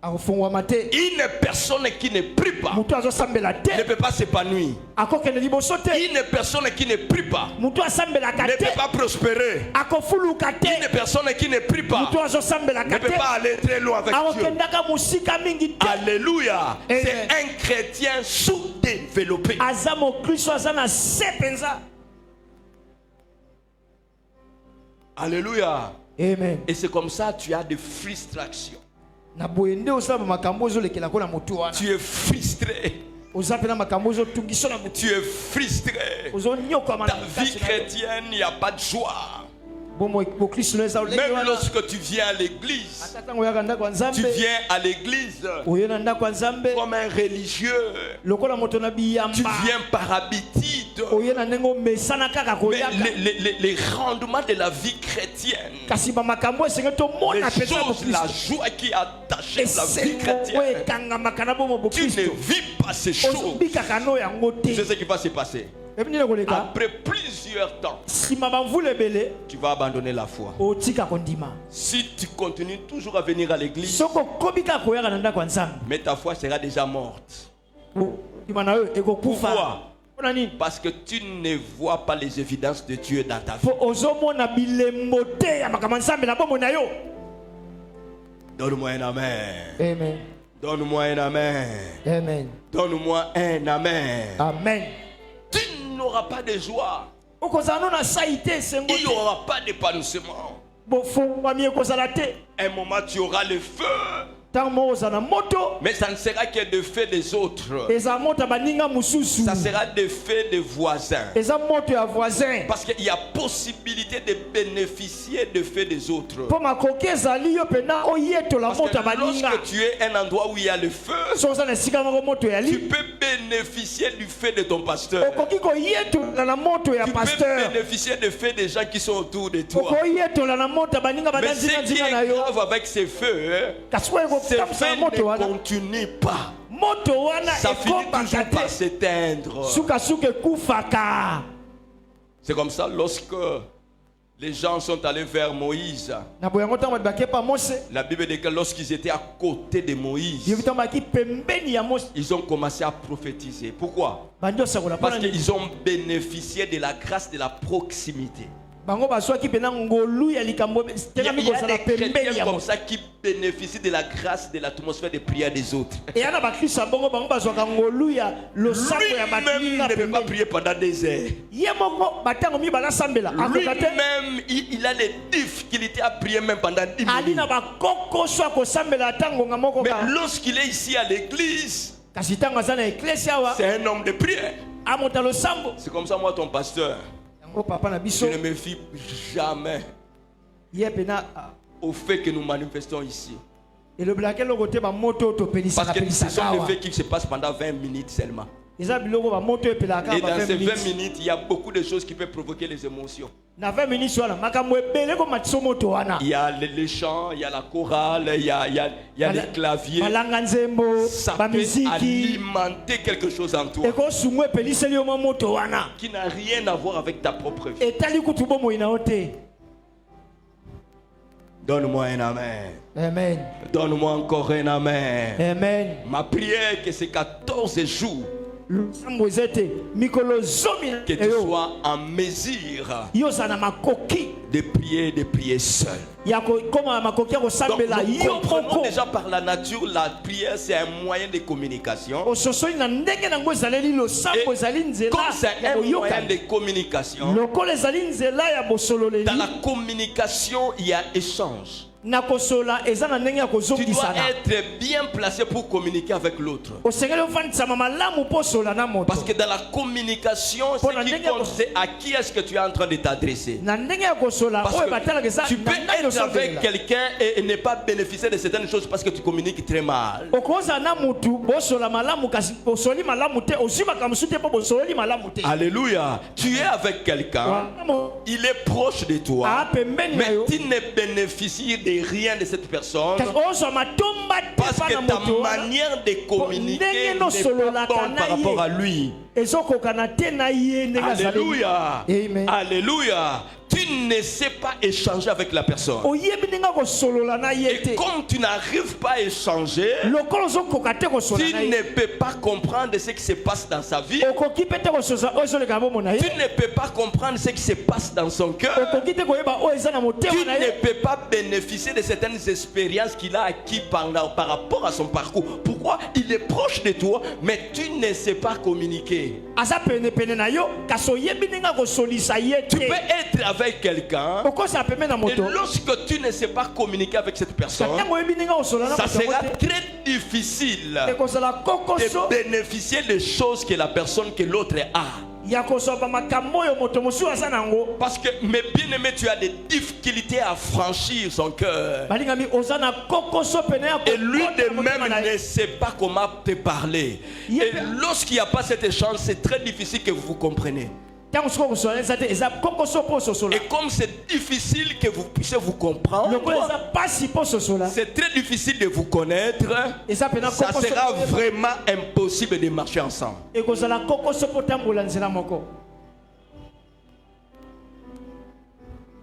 akofungwama te Une personne qui ne prie pas moto azosambela ne te peut pas s'épanouir. akokende liboso te Une personne qui ne prie pas moto asambelaka ne te peut pas prospérer. akofuluka Une te personne qui ne prie pas moto ne azosambelaka peut te pas aller très loin avec Dieu. akokendaka mosika mingi te Alléluia. Amen. C'est un chrétien sous-développé. aza mokristo aza na se mpenza Alléluia. amen Et c'est comme ça que tu as des frustrations. na boye nde osala bamakambo ozolekelako na motu wana Tu es frustré. oza mpe na makambo ozotungiso na motu Tu es frustré. ozonyokama Ta na vie makasi na yo. chrétienne, il n'y a pas de joie. bo mokristo no eza olenge Même wana lorsque tu viens à l'église, ata ntango oyaka ndako ya tu nzambe viens à l'église oye na ndako ya nzambe comme un religieux. lokola moto na Tu biyamba viens par habitude. oye na ndenge omesana kaka Mais koyaka les rendements de la vie chrétienne, kasi bamakambo esenge les tomona mpenza choses, la mokristo joie qui est attachée à la vie esengo oyo chrétienne, ekangamaka na bomo tu ne bokristo vis pas ces choses. ozobikaka no yango Tu sais te ce qui va se passer. ebi nini koleka Après plusieurs temps, nsima bamvula ebele tu vas abandonner la foi. otika kondima Si tu continues toujours à venir à l'église, soki okomi kaka koyaka na ndako ya nzambe mais ta foi sera déjà morte. ndima na yo ekokufa Pourquoi? mpona nini Parce que tu ne vois pas les évidences de Dieu dans ta vie. mpo ozomona bilembo te ya makambo ya nzambe na bomoi na yo Donne-moi un amen. amen Donne-moi un amen. amen Donne-moi un amen. amen Tu n'auras pas de joie. okozala no na sai te esengo Il n'y te aura pas d'épanouissement. bofungwami ekozala te Un moment, tu auras le feu. ntango moko ozala na moto Mais ça ne sera que de fait des autres. ezala moto ya baninga mosusu Ça sera de fait des voisins. eza moto ya voisin Parce qu'il y a possibilité de bénéficier de fait des autres. mpo makoki ezali yo mpena oyetola Parce moto ya que baninga lorsque tu es un endroit où il y a le feu, soki oza na esika moko moto tu eyali peux bénéficier du fait de ton pasteur. okoki koyetola na moto ya Tu peux pasteur bénéficier du fait des gens qui sont autour de toi. okoyetola na moto ya baninga Mais ce qui banandinga est na yo grave avec ces feux, kasi oyo ces ekokamwisa na feux moto ne wana continuent pas. moto wana ça finit toujours par s'éteindre. C'est comme ça lorsque les gens sont allés vers Moïse. La Bible dit que lorsqu'ils étaient à côté de Moïse, ils ont commencé à prophétiser. Pourquoi? Parce qu'ils ont bénéficié de la grâce de la proximité. Il y a des chrétiens comme ça qui bénéficient de la grâce de l'atmosphère de prière des autres. Lui-même ne peut pas prier pendant des heures. Lui-même, il a des difficultés à prier même pendant 10 minutes. Mais lorsqu'il est ici à l'église, c'est un homme de prière. C'est comme ça, moi, ton pasteur. Je ne me fie jamais au fait que nous manifestons ici. Parce que ce sont des faits qui se passent pendant 20 minutes seulement. Et dans ces 20 minutes, il y a beaucoup de choses qui peuvent provoquer les émotions. Il y a les chants, il y a la chorale, il y a les claviers. Ça peut alimenter quelque chose en toi qui n'a rien à voir avec ta propre vie. Donne-moi un amen. Amen. Donne-moi encore un amen. Amen. Ma prière que ces 14 jours, que tu sois en mesure de prier seul. Donc nous comprenons déjà par la nature, la prière c'est un moyen de communication. Et comme c'est un moyen de communication, dans la communication il y a échange. Tu dois être bien placé pour communiquer avec l'autre. Parce que dans la communication, ce qui compte, c'est à qui est-ce que tu es en train de t'adresser. Parce que tu peux être avec quelqu'un et ne pas bénéficier de certaines choses parce que tu communiques très mal. Alléluia. Tu es avec quelqu'un, il est proche de toi, mais tu ne bénéficies de rien de cette personne parce que ta manière de communiquer n'est pas bonne par rapport à lui. Alléluia. Amen. Alléluia. Tu ne sais pas échanger avec la personne. Et comme tu n'arrives pas à échanger, tu ne peux pas comprendre ce qui se passe dans sa vie. Tu ne peux pas comprendre ce qui se passe dans son cœur. Tu ne peux pas bénéficier de certaines expériences qu'il a acquises par rapport à son parcours. Pourquoi? Il est proche de toi, mais tu ne sais pas communiquer. Tu peux être avec quelqu'un et lorsque tu ne sais pas communiquer avec cette personne, ça sera très difficile de bénéficier des choses que la personne, que l'autre a. Parce que, mes bien-aimés, tu as des difficultés à franchir son cœur. Et lui de même ne sait pas comment te parler. Et lorsqu'il n'y a pas cet échange, c'est très difficile que vous vous compreniez. Et comme c'est difficile que vous puissiez vous comprendre, c'est très difficile de vous connaître, ça sera vraiment impossible de marcher ensemble.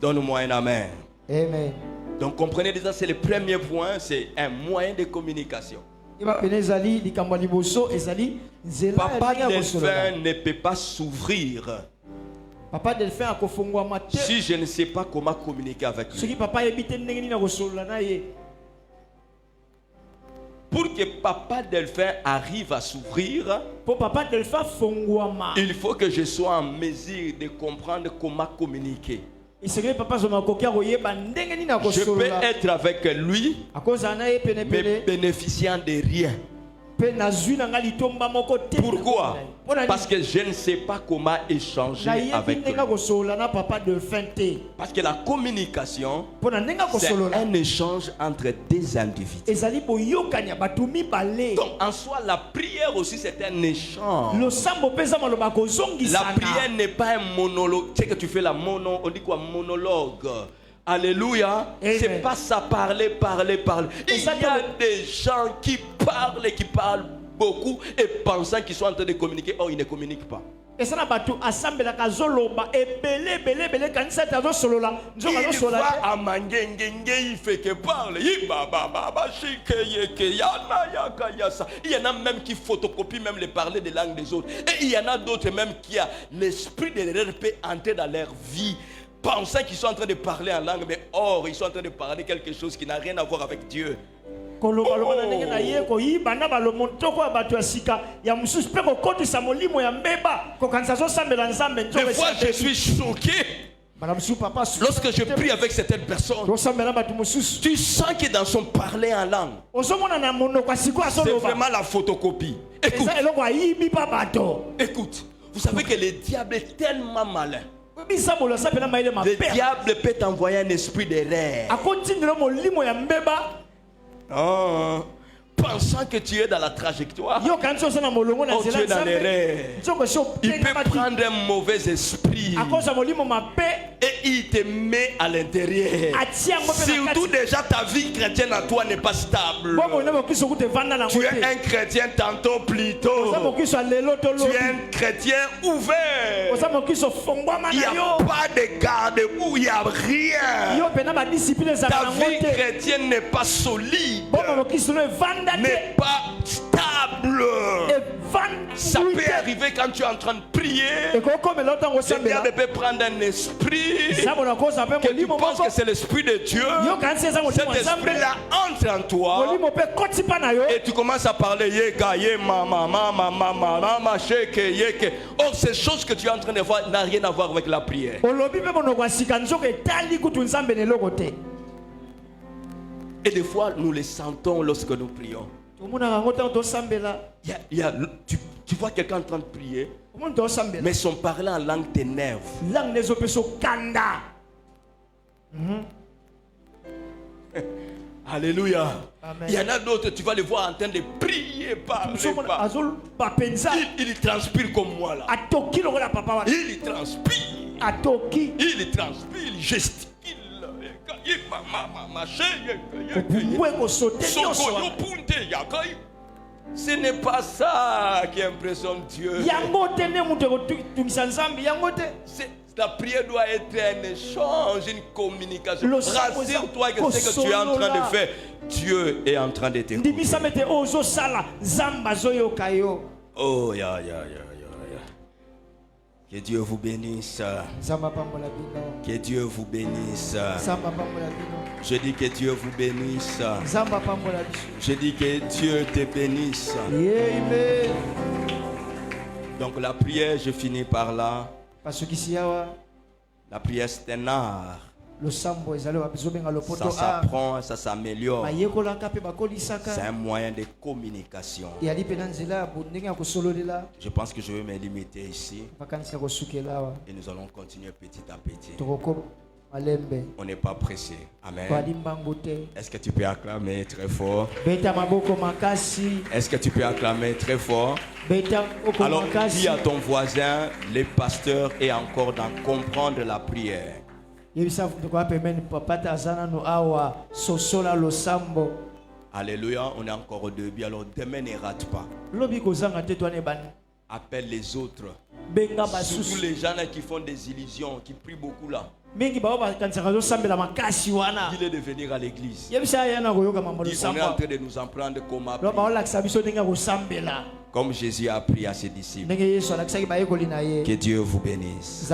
Donne-moi un amen. Amen. Donc comprenez déjà, c'est le premier point, c'est un moyen de communication. Papa Delphin ne peut pas s'ouvrir si je ne sais pas comment communiquer avec lui. Pour que Papa Delphin arrive à s'ouvrir, il faut que je sois en mesure de comprendre comment communiquer. Je peux être avec lui, mais bénéficiant de rien. Pourquoi? Parce que je ne sais pas comment échanger avec lui. Parce que la communication, c'est un échange entre des individus. Donc en soi, la prière aussi c'est un échange. La prière n'est pas un monologue. Tu sais que tu fais on dit quoi? Monologue. Alléluia. C'est pas ça, parler. Il y a des gens qui parlent beaucoup et pensant qu'ils sont en train de communiquer, or ils ne communiquent pas. Et ça n'a pas tout assemblé la kazoloba et belé kanisa tazo solola. Il va à Mangengenge, il fait que parle. Il y en a même qui photocopient même les parler des langues des autres. Et il y en a d'autres même qui a l'esprit de l'RP entré dans leur vie, pensant qu'ils sont en train de parler en langue, mais or ils sont en train de parler quelque chose qui n'a rien à voir avec Dieu. Je suis choqué lorsque je prie avec certaines personnes. Tu sens que dans son parler en langue, c'est vraiment la photocopie. Écoute, vous savez que le diable est tellement malin. Le diable peut t'envoyer un esprit d'erreur. Pensant que tu es dans la trajectoire, tu es dans l'erreur. Il peut prendre un mauvais esprit et il te met à l'intérieur. Surtout déjà ta vie chrétienne à toi n'est pas stable. Tu es un chrétien tantôt plus tôt. Tu es un chrétien ouvert. Il n'y a pas de garde-boue, il n'y a rien. Ta vie chrétienne n'est pas solide, n'est pas stable. Ça peut arriver quand tu es en train de prier. Le diable peut prendre un esprit que tu penses que c'est l'esprit de Dieu. Cet esprit-là entre en toi et tu commences à parler yeka, ye mama, mama, mama, mama, sheke, yeke. Or, ces choses que tu es en train de voir n'ont rien à voir avec la prière. Et des fois, nous les sentons lorsque nous prions. Tu vois quelqu'un en train de prier, mais son parler en langue t'énerve. Alléluia. Amen. Il y en a d'autres, tu vas les voir en train de prier, parler. Il transpire comme moi là. Il transpire. Il transpire, il gesticule. Ce n'est pas ça qui impressionne Dieu. La prière doit être un échange, une communication. Rassure-toi que ce que tu es en train de faire, Dieu est en train de t'écouter. Oh, que Dieu vous bénisse. Que Dieu vous bénisse. Je dis que Dieu vous bénisse. Je dis que Dieu te bénisse. Donc la prière, je finis par là. La prière, c'est un art. Ça s'apprend, ça s'améliore. C'est un moyen de communication. Je pense que je vais me limiter ici. Et nous allons continuer petit à petit. On n'est pas pressé. Amen. Est-ce que tu peux acclamer très fort? Est-ce que tu peux acclamer très fort? Alors dis à ton voisin, le pasteur est encore dans comprendre la prière. Alléluia, on est encore au début. Alors demain ne rate pas. Appelle les autres. Surtout les gens là qui font des illusions, qui prient beaucoup là. Dis-les de venir à l'église. On est en train de nous en prendre comme Jésus a appris à ses disciples. Que Dieu vous bénisse.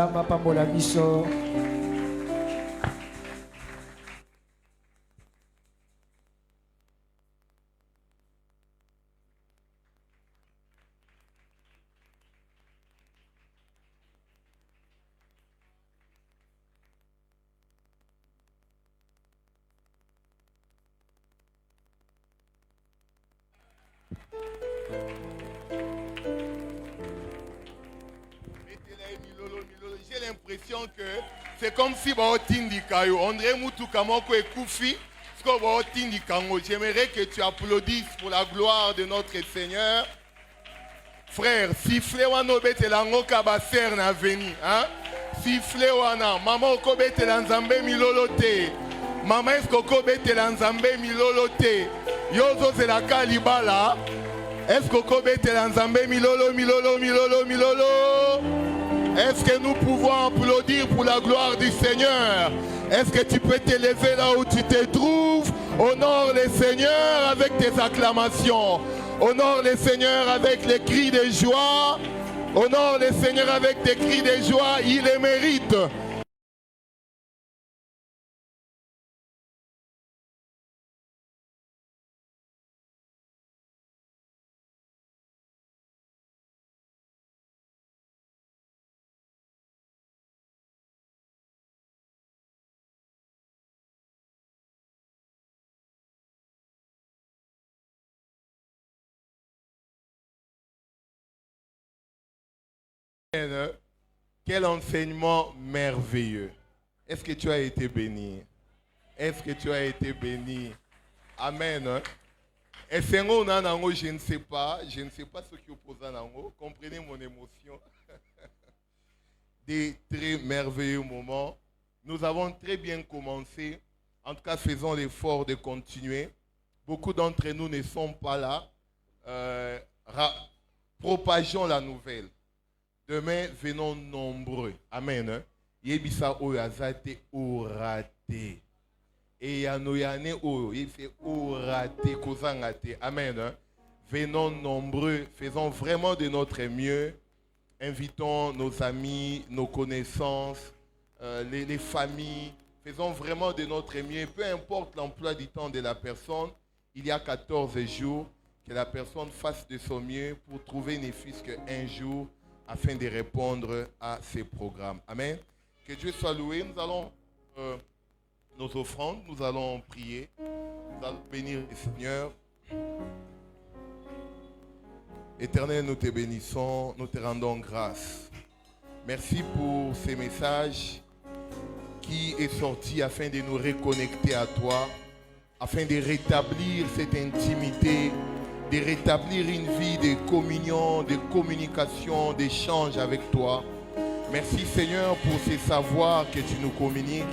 J'ai l'impression que c'est comme si on dirait Moutoukamoko et Koufi. J'aimerais que tu applaudisses pour la gloire de notre Seigneur. Frère, sifflez wana obete lango kabaser na veni, hein? Sifflez wana, maman okobete lanzambe milolote. Maman esko kobete lanzambe milolote. Yozo zelaka libala. Est-ce que kobetela nzambe milolo milolo milolo milolo? Est-ce que nous pouvons applaudir pour la gloire du Seigneur? Est-ce que tu peux t'élever là où tu te trouves? Honore le Seigneur avec tes acclamations. Honore le Seigneur avec les cris de joie. Honore le Seigneur avec tes cris de joie. Il les mérite. Quel enseignement merveilleux. Est-ce que tu as été béni? Est-ce que tu as été béni? Amen. Et c'est je ne sais pas. Je ne sais pas ce qui oppose à Nango. Comprenez mon émotion. Des très merveilleux moments. Nous avons très bien commencé. En tout cas, faisons l'effort de continuer. Beaucoup d'entre nous ne sont pas là. Propageons la nouvelle. Demain, venons nombreux. Amen. Yebisa oyazate oraté. Et yanoyane o, yebisa oraté kozangate. Amen. Venons nombreux. Faisons vraiment de notre mieux. Invitons nos amis, nos connaissances, les familles. Faisons vraiment de notre mieux. Peu importe l'emploi du temps de la personne, il y a 14 jours, que la personne fasse de son mieux pour trouver ne fût-ce qu'un jour afin de répondre à ces programmes. Amen. Que Dieu soit loué. Nous allons nos offrandes, nous allons prier, nous allons bénir le Seigneur. Éternel, nous te bénissons, nous te rendons grâce. Merci pour ces messages qui est sorti afin de nous reconnecter à toi, afin de rétablir cette intimité, de rétablir une vie de communion, de communication, d'échange avec toi. Merci Seigneur pour ces savoirs que tu nous communiques.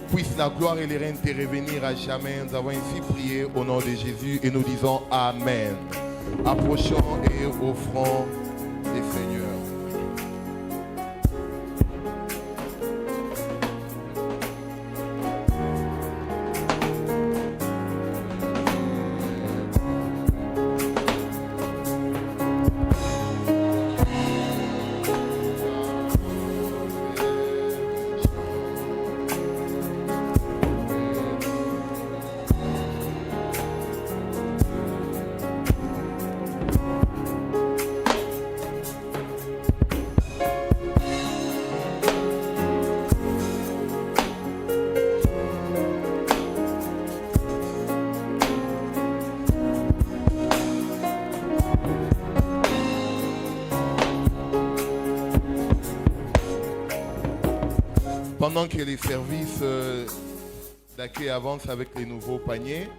Puisse la gloire et les règnes te revenir à jamais. Nous avons ainsi prié au nom de Jésus et nous disons Amen. Approchons et offrons les Seigneurs. Pendant que les services d'accueil avancent avec les nouveaux paniers,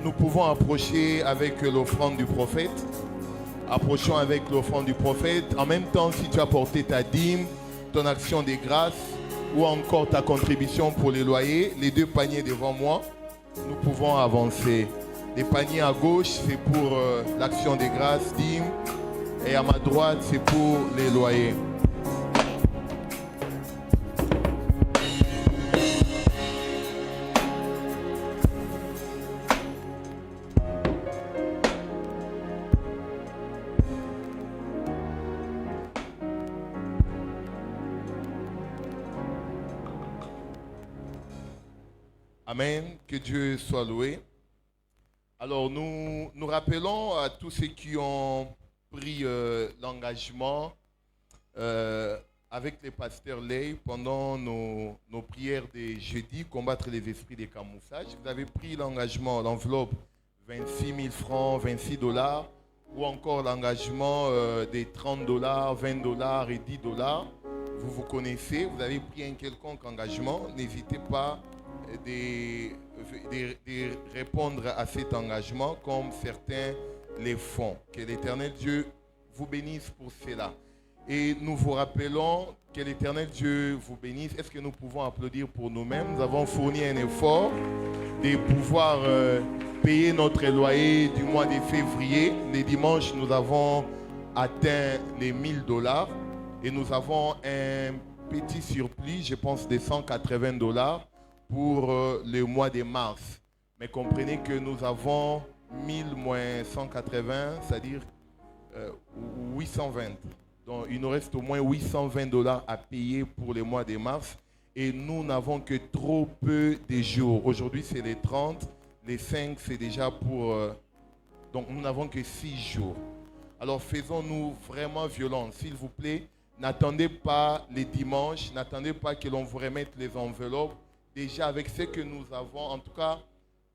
nous pouvons approcher avec l'offrande du prophète. Approchons avec l'offrande du prophète. En même temps, si tu as porté ta dîme, ton action de grâce ou encore ta contribution pour les loyers, les deux paniers devant moi, nous pouvons avancer. Les paniers à gauche, c'est pour l'action de grâce, dîme, et à ma droite, c'est pour les loyers. Amen, que Dieu soit loué. Alors nous rappelons à tous ceux qui ont pris l'engagement avec les pasteurs Ley pendant nos prières de jeudi, combattre les esprits des camouflages. Vous avez pris l'engagement, l'enveloppe 26 000 francs, 26 $, ou encore l'engagement des 30 $, 20 $ et 10 $. Vous connaissez, vous avez pris un quelconque engagement, n'hésitez pas de répondre à cet engagement comme certains les font. Que l'Éternel Dieu vous bénisse pour cela. Et nous vous rappelons que l'Éternel Dieu vous bénisse. Est-ce que nous pouvons applaudir pour nous-mêmes? Nous avons fourni un effort de pouvoir payer notre loyer du mois de février. Les dimanches, nous avons atteint les $1000 et nous avons un petit surplus, je pense, de $180 pour le mois de mars. Mais comprenez que nous avons 1000 moins 180, c'est-à-dire 820. Donc, il nous reste au moins $820 à payer pour le mois de mars. Et nous n'avons que trop peu de jours. Aujourd'hui, c'est les 30. Les 5, c'est déjà pour... donc, nous n'avons que 6 jours. Alors, faisons-nous vraiment violence. S'il vous plaît, n'attendez pas les dimanches. N'attendez pas que l'on vous remette les enveloppes. Déjà, avec ce que nous avons, en tout cas,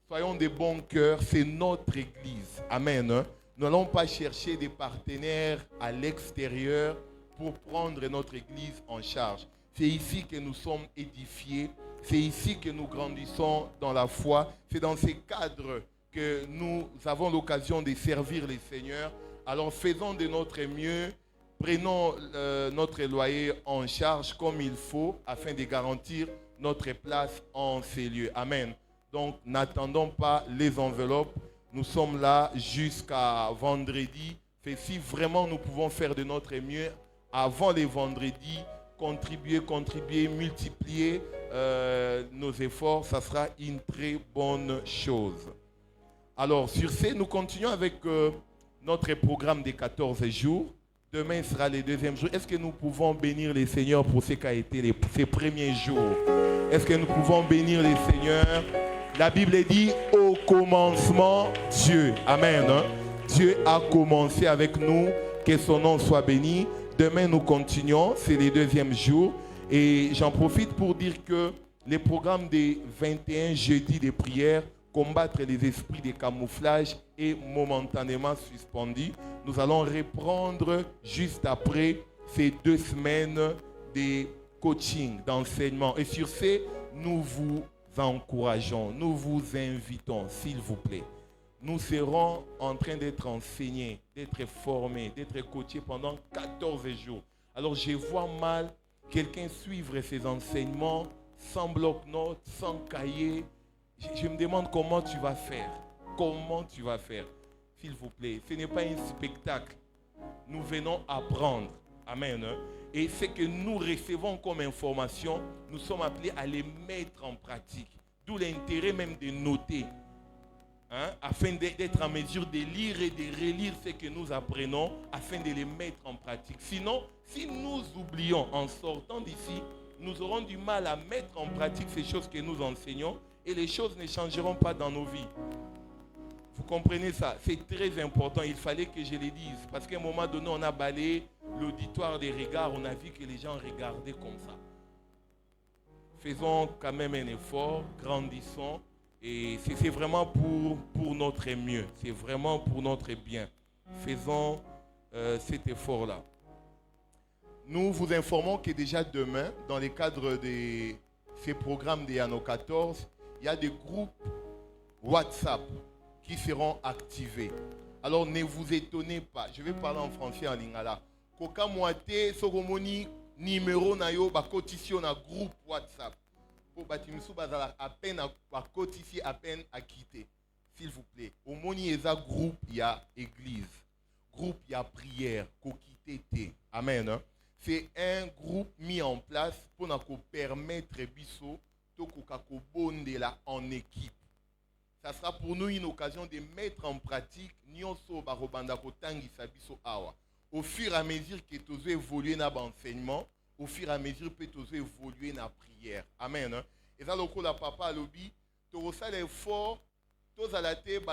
soyons de bon cœur. C'est notre église. Amen. Hein? Nous n'allons pas chercher des partenaires à l'extérieur pour prendre notre église en charge. C'est ici que nous sommes édifiés. C'est ici que nous grandissons dans la foi. C'est dans ces cadres que nous avons l'occasion de servir les seigneurs. Alors faisons de notre mieux. Prenons notre loyer en charge comme il faut afin de garantir notre place en ces lieux. Amen. Donc n'attendons pas les enveloppes. Nous sommes là jusqu'à vendredi. Et si vraiment nous pouvons faire de notre mieux avant les vendredis, contribuer, multiplier nos efforts, ça sera une très bonne chose. Alors, sur ce, nous continuons avec notre programme des 14 jours. Demain sera le deuxième jour. Est-ce que nous pouvons bénir les seigneurs pour ce qu'a été ces premiers jours? Est-ce que nous pouvons bénir les seigneurs? La Bible dit au commencement Dieu. Amen. Hein? Dieu a commencé avec nous. Que son nom soit béni. Demain, nous continuons. C'est le deuxième jour. Et j'en profite pour dire que les programmes des 21 jeudis de prière, combattre les esprits de camouflage, est momentanément suspendu. Nous allons reprendre juste après ces 2 semaines de coaching, d'enseignement. Et sur ce, nous vous encourageons, nous vous invitons, s'il vous plaît. Nous serons en train d'être enseignés, d'être formés, d'être coachés pendant 14 jours. Alors je vois mal quelqu'un suivre ces enseignements sans bloc-notes, sans cahier. Je me demande comment tu vas faire. Comment tu vas faire? S'il vous plaît, ce n'est pas un spectacle. Nous venons apprendre. Amen. Et ce que nous recevons comme information, nous sommes appelés à les mettre en pratique. D'où l'intérêt même de noter. Afin d'être en mesure de lire et de relire ce que nous apprenons, afin de les mettre en pratique. Sinon, si nous oublions en sortant d'ici, nous aurons du mal à mettre en pratique ces choses que nous enseignons et les choses ne changeront pas dans nos vies. Vous comprenez ça? C'est très important. Il fallait que je le dise. Parce qu'à un moment donné, on a balayé l'auditoire des regards. On a vu que les gens regardaient comme ça. Faisons quand même un effort. Grandissons. Et c'est vraiment pour notre mieux. C'est vraiment pour notre bien. Faisons cet effort-là. Nous vous informons que déjà demain, dans le cadre de ces programmes de Yano 14, il y a des groupes WhatsApp qui seront activés. Alors ne vous étonnez pas. Je vais parler en français en lingala. Koka moite soromoni numéro na yo ba cotisation na groupe WhatsApp. Pour batimisu bazala à peine à cotifier, à peine à quitter. S'il vous plaît. Au moni eza groupe il y a église. Groupe il y a prière, kokitete. Amen. Hein? C'est un groupe mis en place pour nous permettre biso to kokako bonde là en équipe. Ça sera pour nous une occasion de mettre en pratique nyonso barobanda ko tangisa biso awa. Au fur et à mesure que tu évoluer dans l'enseignement, au fur et à mesure que tu évoluer dans la prière. Amen. Hein? Et ça, le la papa à l'obi, tu as l'effort, tu as la tête,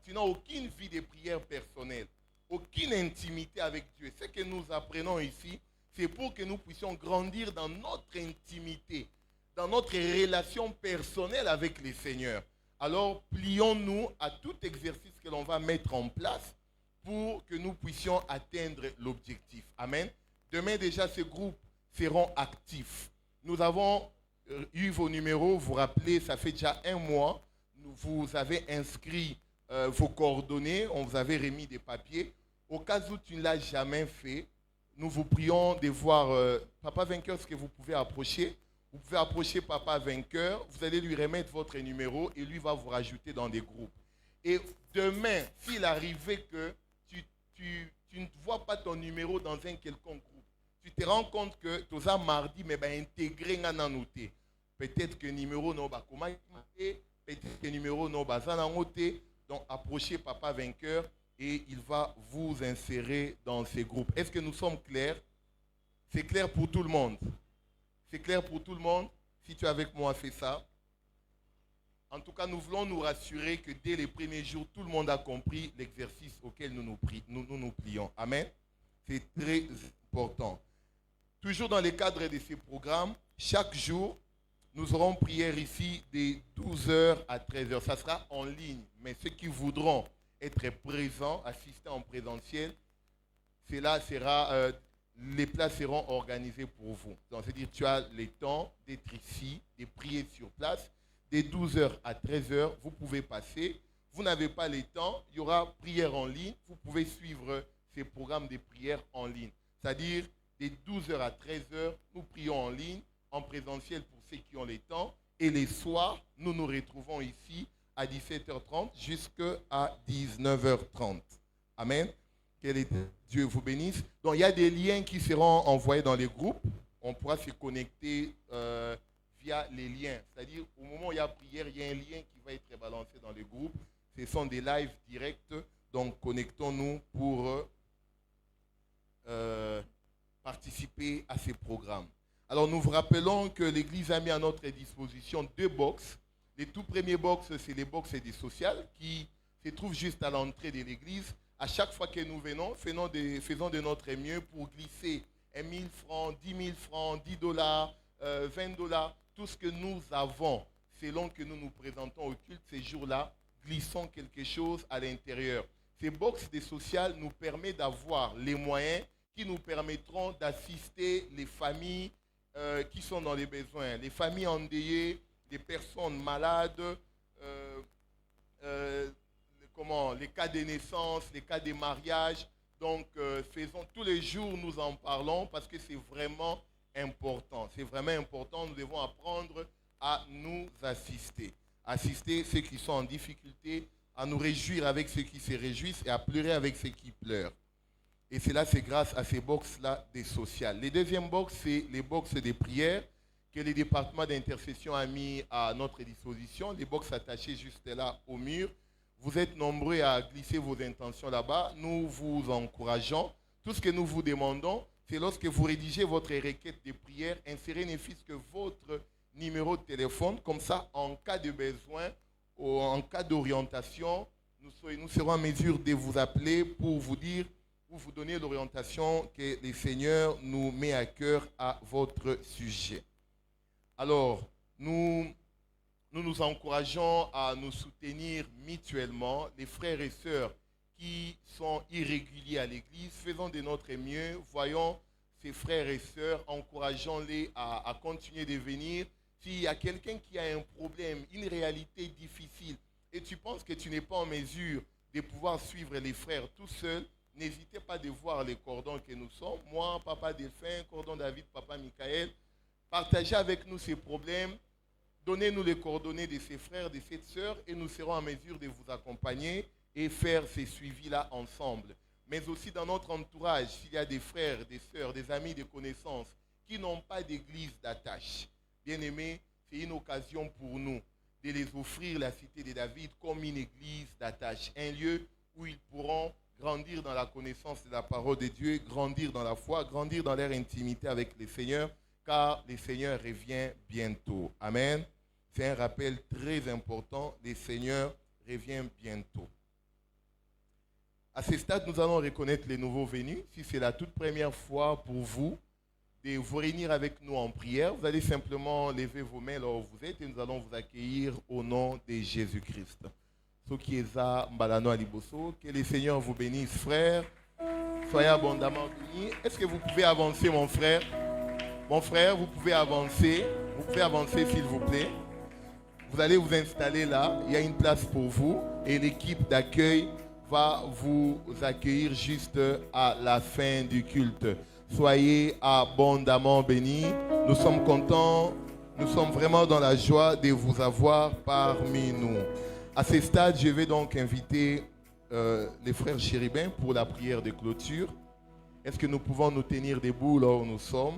tu n'as aucune vie de prière personnelle, aucune intimité avec Dieu. Ce que nous apprenons ici, c'est pour que nous puissions grandir dans notre intimité, dans notre relation personnelle avec le Seigneur. Alors, plions-nous à tout exercice que l'on va mettre en place pour que nous puissions atteindre l'objectif. Amen. Demain, déjà, ces groupes seront actifs. Nous avons eu vos numéros, vous vous rappelez, ça fait déjà 1 mois. Vous avez inscrit vos coordonnées, on vous avait remis des papiers. Au cas où tu ne l'as jamais fait, nous vous prions de voir Papa Vainqueur, ce que vous pouvez approcher. Vous pouvez approcher Papa Vainqueur, vous allez lui remettre votre numéro et lui va vous rajouter dans des groupes. Et demain, s'il arrivait que tu ne vois pas ton numéro dans un quelconque groupe, tu te rends compte que tu as mardi, mais intégré dans noté. Peut-être que numéro non ba comment peut-être que numéro non ba noté. Donc approchez Papa Vainqueur et il va vous insérer dans ces groupes. Est-ce que nous sommes clairs? C'est clair pour tout le monde? C'est clair pour tout le monde? Si tu es avec moi, fais ça. En tout cas, nous voulons nous rassurer que dès les premiers jours, tout le monde a compris l'exercice auquel nous nous plions. Amen. C'est très important. Toujours dans le cadre de ces programmes, chaque jour, nous aurons prière ici de 12h à 13h. Ça sera en ligne, mais ceux qui voudront être présents, assister en présentiel, cela sera, les places seront organisées pour vous. Donc, c'est-à-dire tu as le temps d'être ici, de prier sur place. De 12h à 13h, vous pouvez passer. Vous n'avez pas le temps, il y aura prière en ligne. Vous pouvez suivre ces programmes de prière en ligne. C'est-à-dire, de 12h à 13h, nous prions en ligne, en présentiel pour ceux qui ont le temps. Et les soirs, nous nous retrouvons ici à 17h30 jusqu'à 19h30. Amen. Que Dieu vous bénisse. Donc, il y a des liens qui seront envoyés dans les groupes. On pourra se connecter via les liens. C'est-à-dire, au moment où il y a prière, il y a un lien qui va être balancé dans les groupes. Ce sont des lives directs. Donc, connectons-nous pour participer à ces programmes. Alors, nous vous rappelons que l'Église a mis à notre disposition 2 box. Les tout premiers box, c'est les box des sociales qui se trouvent juste à l'entrée de l'Église. À chaque fois que nous venons, faisons de notre mieux pour glisser 1 000 francs, 10 000 francs, 10 $, 20 $, tout ce que nous avons, selon que nous nous présentons au culte ces jours-là, glissons quelque chose à l'intérieur. Ces box des sociales nous permettent d'avoir les moyens qui nous permettront d'assister les familles qui sont dans les besoins, les familles endeuillées, les personnes malades, les cas de naissance, les cas de mariage. Donc, faisons tous les jours, nous en parlons parce que c'est vraiment important. C'est vraiment important. Nous devons apprendre à nous assister. Assister ceux qui sont en difficulté, à nous réjouir avec ceux qui se réjouissent et à pleurer avec ceux qui pleurent. Et cela, c'est grâce à ces box-là des sociales. Les deuxièmes box, c'est les box des prières que le département d'intercession a mis à notre disposition. Les box attachées juste là au mur. Vous êtes nombreux à glisser vos intentions là-bas. Nous vous encourageons. Tout ce que nous vous demandons, c'est lorsque vous rédigez votre requête de prière, insérez ne fût-ce que votre numéro de téléphone. Comme ça, en cas de besoin ou en cas d'orientation, nous serons en mesure de vous appeler pour vous dire, pour vous donner l'orientation que le Seigneur nous met à cœur à votre sujet. Alors, nous nous encourageons à nous soutenir mutuellement. Les frères et sœurs qui sont irréguliers à l'église, faisons de notre mieux. Voyons ces frères et sœurs, encourageons-les à continuer de venir. S'il y a quelqu'un qui a un problème, une réalité difficile, et tu penses que tu n'es pas en mesure de pouvoir suivre les frères tout seul, n'hésitez pas de voir les cordons que nous sommes. Moi, Papa Delphin, Cordon David, Papa Michael, partagez avec nous ces problèmes. Donnez-nous les coordonnées de ces frères, de ces sœurs, et nous serons en mesure de vous accompagner et faire ces suivis-là ensemble. Mais aussi dans notre entourage, s'il y a des frères, des sœurs, des amis, des connaissances qui n'ont pas d'église d'attache, bien-aimés, c'est une occasion pour nous de les offrir la cité de David comme une église d'attache, un lieu où ils pourront grandir dans la connaissance de la parole de Dieu, grandir dans la foi, grandir dans leur intimité avec le Seigneur, car le Seigneur revient bientôt. Amen. C'est un rappel très important, le Seigneur revient bientôt. À ce stade, nous allons reconnaître les nouveaux venus. Si c'est la toute première fois pour vous de vous réunir avec nous en prière, vous allez simplement lever vos mains là où vous êtes et nous allons vous accueillir au nom de Jésus-Christ. Que le Seigneur vous bénisse, frère. Soyez abondamment bénis. Est-ce que vous pouvez avancer, mon frère? Mon frère, vous pouvez avancer. Vous pouvez avancer, s'il vous plaît. Vous allez vous installer là. Il y a une place pour vous. Et l'équipe d'accueil va vous accueillir juste à la fin du culte. Soyez abondamment bénis. Nous sommes contents, nous sommes vraiment dans la joie de vous avoir parmi nous. À ce stade, je vais donc inviter les frères chérubins pour la prière de clôture. Est-ce que nous pouvons nous tenir debout là où nous sommes?